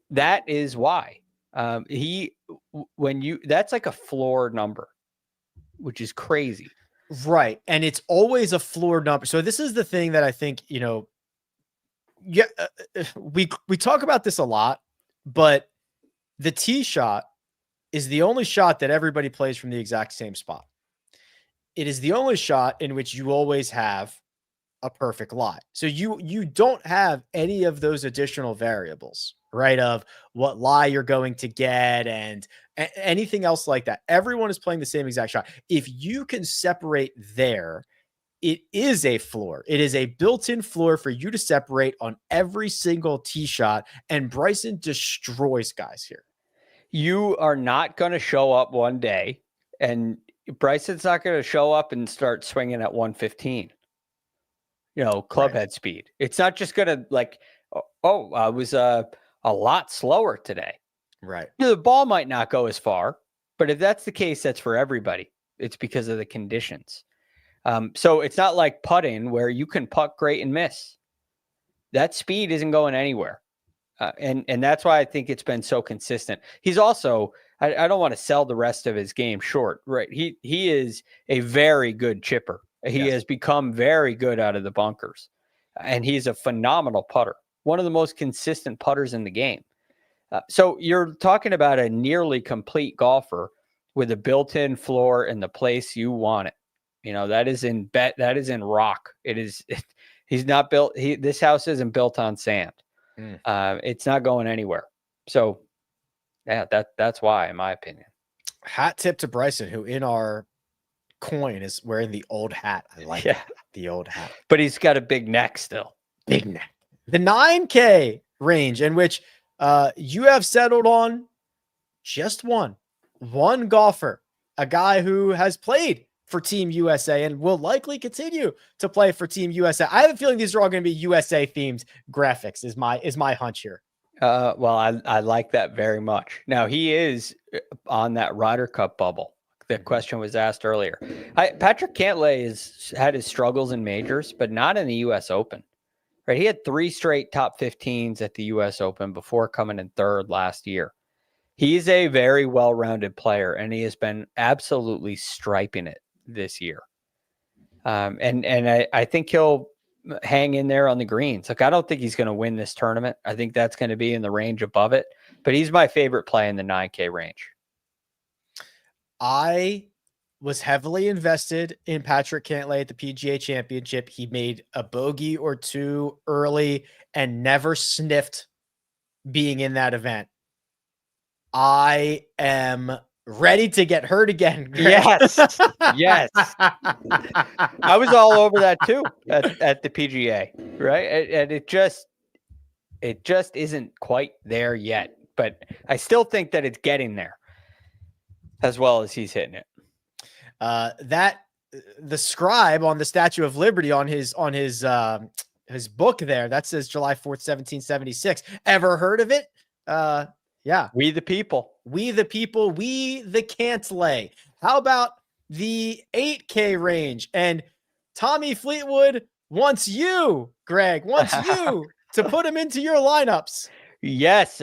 That is why that's like a floor number, which is crazy. Right. And it's always a floor number. So this is the thing that I think, we talk about this a lot, but the tee shot is the only shot that everybody plays from the exact same spot. It is the only shot in which you always have a perfect lie. So you don't have any of those additional variables, right? Of what lie you're going to get and anything else like that. Everyone is playing the same exact shot. If you can separate there, it is a floor. It is a built-in floor for you to separate on every single tee shot. And Bryson destroys guys here. You are not going to show up one day, and Bryson's not going to show up and start swinging at 115. Club head speed. It's not just going to I was a lot slower today. Right. The ball might not go as far, but if that's the case, that's for everybody. It's because of the conditions. So it's not like putting where you can putt great and miss. That speed isn't going anywhere. And that's why I think it's been so consistent. He's also, I don't want to sell the rest of his game short, right? He is a very good chipper. He has become very good out of the bunkers, and he's a phenomenal putter. One of the most consistent putters in the game. So you're talking about a nearly complete golfer with a built-in floor in the place you want it. That is in rock. He's not built. This house isn't built on sand. It's not going anywhere. So yeah, that's why, in my opinion. Hat tip to Bryson, who in our coin is wearing the old hat. I like the old hat, but he's got a big neck still. Big neck. The 9K range, in which you have settled on just one golfer, a guy who has played for Team USA and will likely continue to play for Team USA. I have a feeling these are all going to be USA themed graphics. Is my hunch here. Well, I like that very much. Now he is on that Ryder Cup bubble. The question was asked earlier. Patrick Cantlay has had his struggles in majors, but not in the U.S. Open. Right? He had 3 straight top 15s at the U.S. Open before coming in 3rd last year. He's a very well-rounded player, and he has been absolutely striping it this year. And I think he'll hang in there on the greens. I don't think he's going to win this tournament. I think that's going to be in the range above it. But he's my favorite play in the 9K range. I was heavily invested in Patrick Cantlay at the PGA Championship. He made a bogey or 2 early and never sniffed being in that event. I am ready to get hurt again. Greg. Yes. Yes. I was all over that too at the PGA, right? And it just isn't quite there yet, but I still think that it's getting there as well as he's hitting it. The scribe on the Statue of Liberty on his book there, that says July 4th, 1776. Ever heard of it? Yeah. We the people. We the people. We the Cantlay. How about the 8K range? And Tommy Fleetwood wants you, Greg, to put him into your lineups. Yes,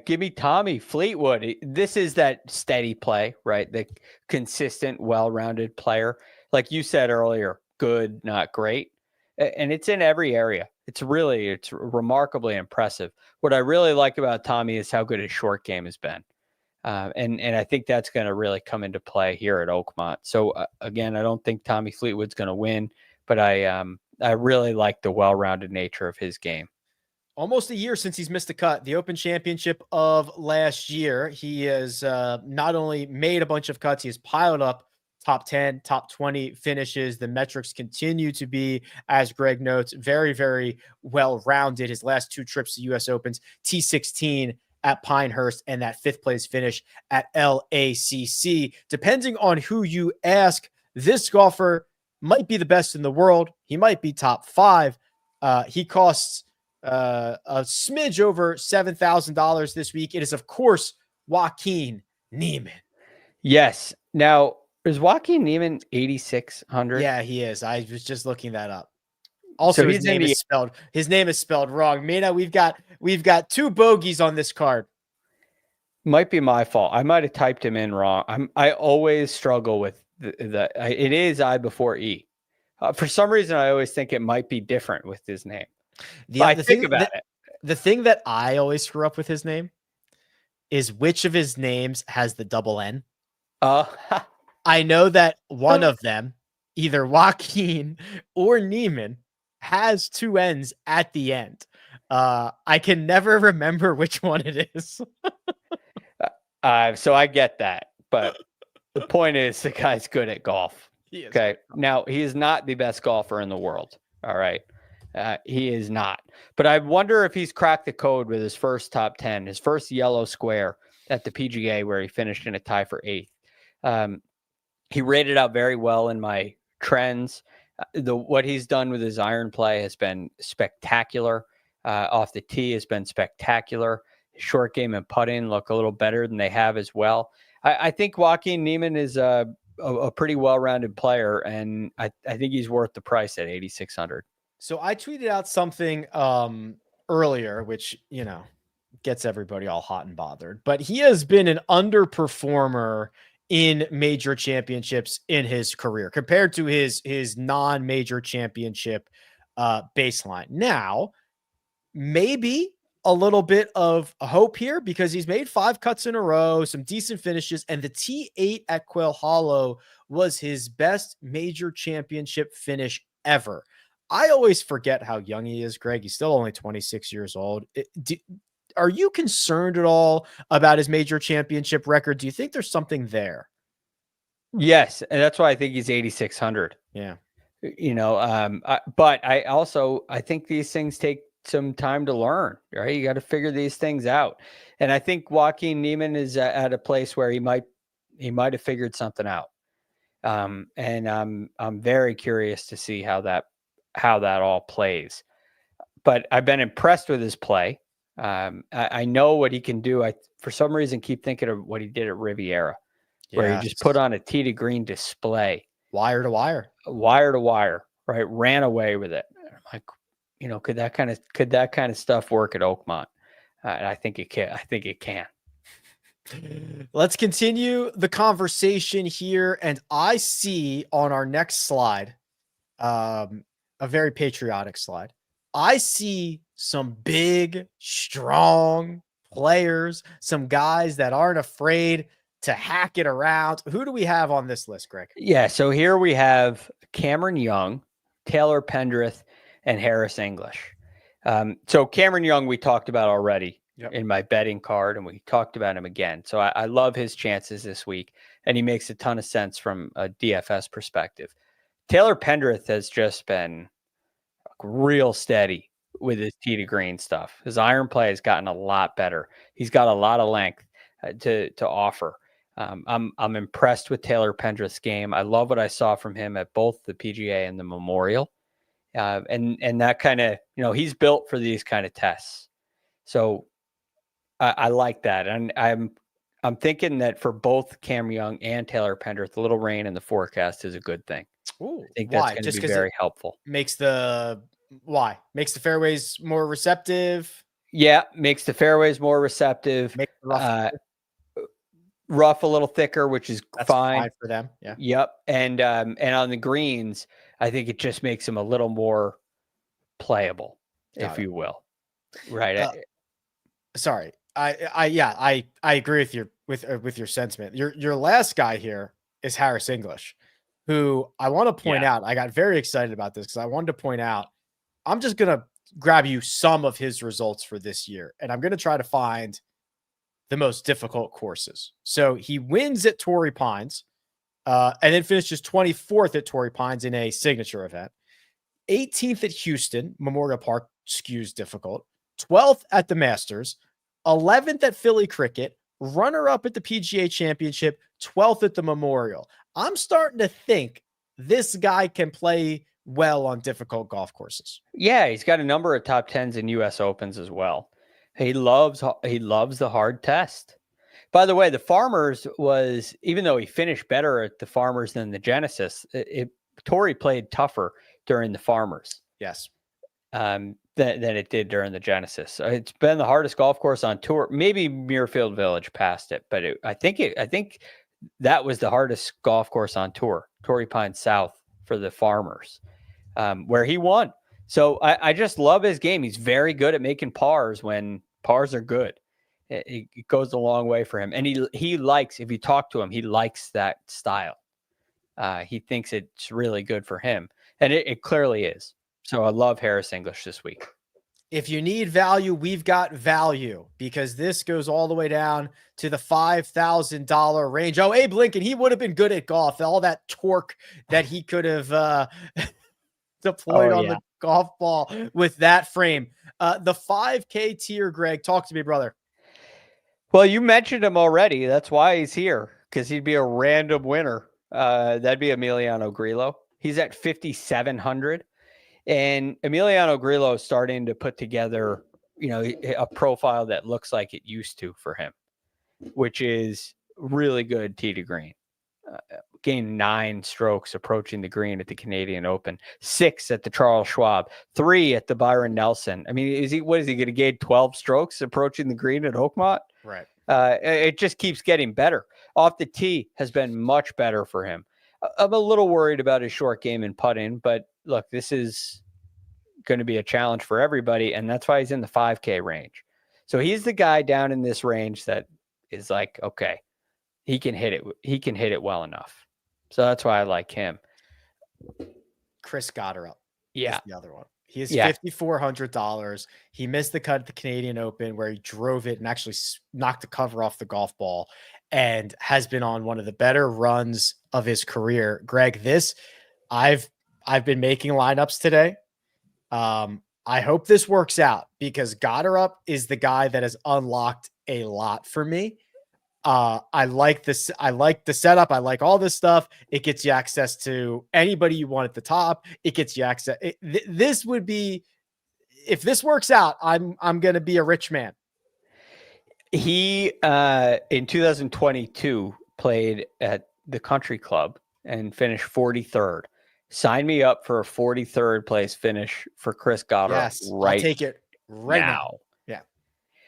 give me Tommy Fleetwood. This is that steady play, right? The consistent, well-rounded player. Like you said earlier, good, not great. And it's in every area. It's remarkably impressive. What I really like about Tommy is how good his short game has been. And I think that's going to really come into play here at Oakmont. So again, I don't think Tommy Fleetwood's going to win, but I really like the well-rounded nature of his game. Almost a year since he's missed the cut. The Open Championship of last year, he has not only made a bunch of cuts, he has piled up top 10, top 20 finishes. The metrics continue to be, as Greg notes, very, very well-rounded. His last 2 trips to U.S. Opens, T16 at Pinehurst and that 5th place finish at LACC. Depending on who you ask, this golfer might be the best in the world. He might be top 5. He costs a smidge over $7,000 this week. It is, of course, Joaquin Niemann. Yes. Now, is Joaquin Niemann 8,600? Yeah, he is. I was just looking that up. Also, So his name is spelled wrong. Mina, we've got 2 bogeys on this card. Might be my fault. I might have typed him in wrong. I always struggle with it is I before E. For some reason, I always think it might be different with his name. The thing that I always screw up with his name is which of his names has the double N. I know that one of them, either Joaquin or Niemann, has 2 N's at the end. I can never remember which one it is. So I get that, but the point is the guy's good at golf. Okay. Now, he is not the best golfer in the world. All right. He is not. But I wonder if he's cracked the code with his first top 10, his first yellow square at the PGA, where he finished in a tie for 8th. He rated out very well in my trends. What he's done with his iron play has been spectacular. Off the tee has been spectacular. His short game and putting look a little better than they have as well. I think Joaquin Niemann is a pretty well-rounded player, and I think he's worth the price at 8,600. So I tweeted out something earlier, which, gets everybody all hot and bothered, but he has been an underperformer in major championships in his career compared to his non-major championship baseline. Now, maybe a little bit of hope here because he's made 5 cuts in a row, some decent finishes, and the T8 at Quail Hollow was his best major championship finish ever. I always forget how young he is, Greg. He's still only 26 years old. Are you concerned at all about his major championship record? Do you think there's something there? Yes, and that's why I think he's 8,600. Yeah. But I think these things take some time to learn, right? You got to figure these things out. And I think Joaquin Niemann is at a place where he might have figured something out. And I'm very curious to see how that all plays. But I've been impressed with his play. I know what he can do. I, for some reason, keep thinking of what he did at Riviera, where he just put on a tee to green display, wire to wire, right? Ran away with it. I'm like, could that kind of stuff work at Oakmont? And I think it can. Let's continue the conversation here. And I see on our next slide, a very patriotic slide. I see some big, strong players, some guys that aren't afraid to hack it around. Who do we have on this list, Greg? Yeah, so here we have Cameron Young, Taylor Pendrith, and Harris English. So Cameron Young, we talked about already in my betting card, and we talked about him again. So I love his chances this week, and he makes a ton of sense from a DFS perspective. Taylor Pendrith has just been real steady with his tee to green stuff. His iron play has gotten a lot better. He's got a lot of length to offer. I'm impressed with Taylor Pendrith's game. I love what I saw from him at both the PGA and the Memorial. And that kind of, he's built for these kind of tests. So I like that. And I'm thinking that for both Cam Young and Taylor Pendrith, a little rain in the forecast is a good thing. Ooh, I think that's going to be very helpful. Makes the fairways more receptive. Yeah, makes the fairways more receptive. Makes the rough a little thicker, which is fine for them. Yeah. Yep. And on the greens, I think it just makes them a little more playable, if you will. Right. Sorry. I agree with your sentiment. Your last guy here is Harris English, who I want to point out. I got very excited about this because I wanted to point out, I'm just going to grab you some of his results for this year, and I'm going to try to find the most difficult courses. So he wins at Torrey Pines, and then finishes 24th at Torrey Pines in a signature event. 18th at Houston, Memorial Park skews difficult. 12th at the Masters. 11th at Philly Cricket, runner-up at the PGA Championship, 12th at the Memorial. I'm starting to think this guy can play well on difficult golf courses. Yeah, he's got a number of top 10s in U.S. Opens as well. He loves the hard test. By the way, the Farmers was, even though he finished better at the Farmers than the Genesis, Rory played tougher during the Farmers. Yes. Than it did during the Genesis. It's been the hardest golf course on tour. Maybe Muirfield Village passed it, but I think that was the hardest golf course on tour, Torrey Pines South for the Farmers, where he won. So I just love his game. He's very good at making pars when pars are good. It goes a long way for him. And he likes, if you talk to him, he likes that style. He thinks it's really good for him. And it clearly is. So I love Harris English this week. If you need value, we've got value, because this goes all the way down to the $5,000 range. Oh, Abe Lincoln, he would have been good at golf. All that torque that he could have deployed on the golf ball with that frame. The 5K tier, Greg, talk to me, brother. Well, you mentioned him already. That's why he's here, because he'd be a random winner. That'd be Emiliano Grillo. He's at 5,700. And Emiliano Grillo is starting to put together, a profile that looks like it used to for him, which is really good tee to green. Gained 9 strokes approaching the green at the Canadian Open, 6 at the Charles Schwab, 3 at the Byron Nelson. I mean, what is he going to gain 12 strokes approaching the green at Oakmont? Right. It just keeps getting better. Off the tee has been much better for him. I'm a little worried about his short game and putting, but look, this is going to be a challenge for everybody, and that's why he's in the 5K range. So he's the guy down in this range that is like, okay, he can hit it. He can hit it well enough. So that's why I like him. Chris Gotterup. Yeah. Is the other one. He is $5,400. He missed the cut at the Canadian Open where he drove it and actually knocked the cover off the golf ball, and has been on one of the better runs of his career. Greg, I've been making lineups today. I hope this works out, because Gotterup is the guy that has unlocked a lot for me. I like this. I like the setup. I like all this stuff. It gets you access to anybody you want at the top. It gets you access. This would be, if this works out, I'm going to be a rich man. He, in 2022, played at the Country Club and finished 43rd. Sign me up for a 43rd place finish for Chris Gotterup. Yes, I'll take it right now.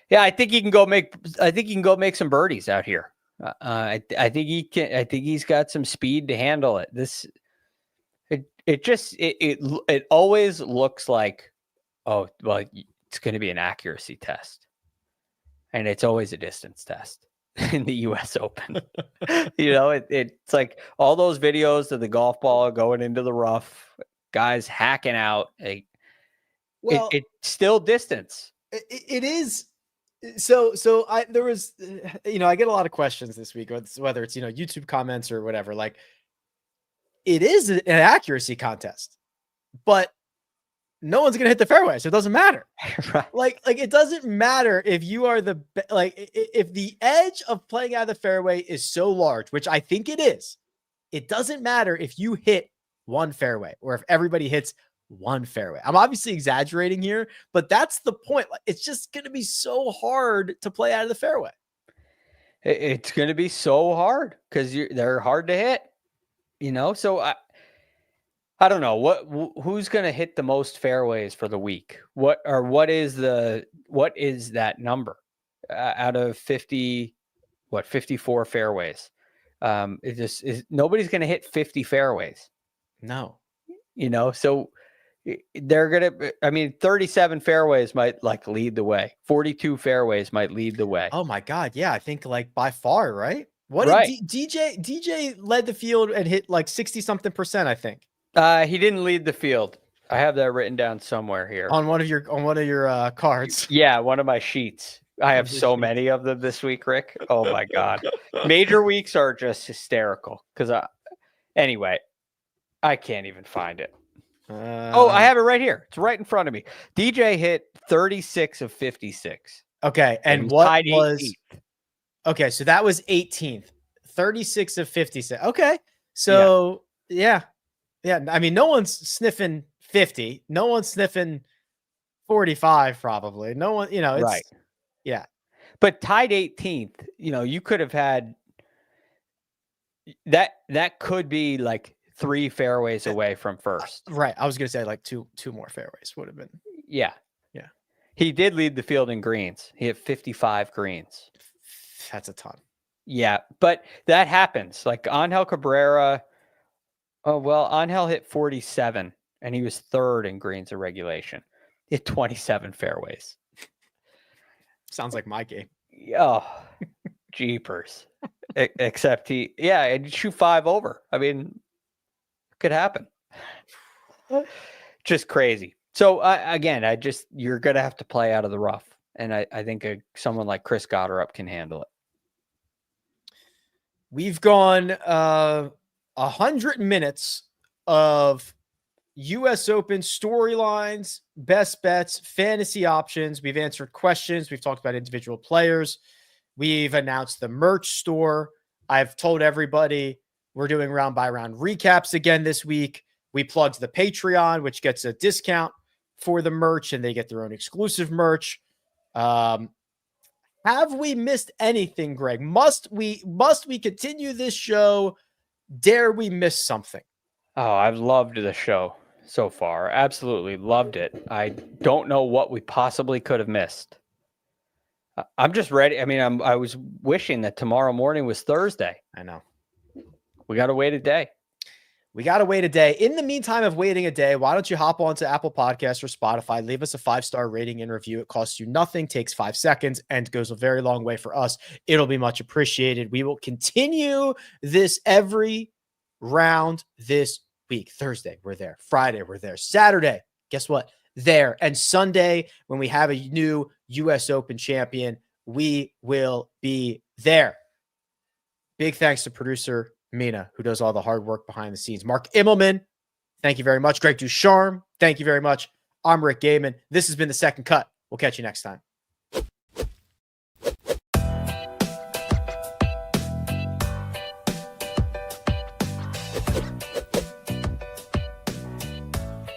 Yeah, I think he can go make some birdies out here. I think he can. I think he's got some speed to handle it. It always looks like, oh, well, it's going to be an accuracy test, and it's always a distance test in the U.S. Open. It's like all those videos of the golf ball going into the rough, guys hacking out. It's still distance. It is. So I get a lot of questions this week, whether it's, YouTube comments or whatever. Like, it is an accuracy contest, but no one's going to hit the fairway. So it doesn't matter. Right. Like it doesn't matter if you are if the edge of playing out of the fairway is so large, which I think it is, it doesn't matter if you hit one fairway or if everybody hits one fairway. I'm obviously exaggerating here, but that's the point. It's just going to be so hard to play out of the fairway. It's going to be so hard because they're hard to hit, So I don't know who's going to hit the most fairways for the week. What is that number out of 54 fairways? Nobody's going to hit 50 fairways. No, so they're going to, 37 fairways might lead the way. 42 fairways might lead the way. Oh my God. Yeah. I think by far, right? Right. DJ led the field and hit 60 something %, I think. He didn't lead the field. I have that written down somewhere here on one of your cards. Yeah, one of my sheets. I have so many of them this week, Rick. Oh my God. Major weeks are just hysterical anyway, I can't even find it. I have it right here. It's right in front of me. DJ hit 36 of 56. Okay. He And was what tied was 18th. okay? So that was 18th, 36 of 56. Okay. So yeah. I mean, no one's sniffing 50. No one's sniffing 45, probably. No one, it's Right. yeah. But tied 18th, you could have had that could be like 3 fairways away from first. Right. I was gonna say like two more fairways would have been. Yeah. Yeah. He did lead the field in greens. He hit 55 greens. That's a ton. Yeah, but that happens. Like Angel Cabrera. Oh, well, Angel hit 47 and he was third in greens of regulation. He hit 27 fairways. Sounds like my game. Oh, jeepers. Except and shoot 5 over. I mean, it could happen. Just crazy. So again, you're going to have to play out of the rough. And I think someone like Chris Gotterup can handle it. We've gone 100 minutes of U.S. Open storylines, best bets, fantasy options. We've answered questions. We've talked about individual players. We've announced the merch store. I've told everybody we're doing round by round recaps again this week. We plugged the Patreon, which gets a discount for the merch, and they get their own exclusive merch. Have we missed anything, Greg? Must we continue this show? Dare we miss something? Oh, I've loved the show so far. Absolutely loved it. I don't know what we possibly could have missed. I'm just ready. I mean, I was wishing that tomorrow morning was Thursday. I know. We got to wait a day. We got to wait a day. In the meantime of waiting a day, why don't you hop onto Apple Podcasts or Spotify, leave us a 5-star rating and review. It costs you nothing, takes 5 seconds, and goes a very long way for us. It'll be much appreciated. We will continue this every round this week. Thursday, we're there. Friday, we're there. Saturday, guess what? There. And Sunday, when we have a new U.S. Open champion, we will be there. Big thanks to producer Mina, who does all the hard work behind the scenes. Mark Immelman, thank you very much. Greg DuCharme, thank you very much. I'm Rick Gehman. This has been The Second Cut. We'll catch you next time.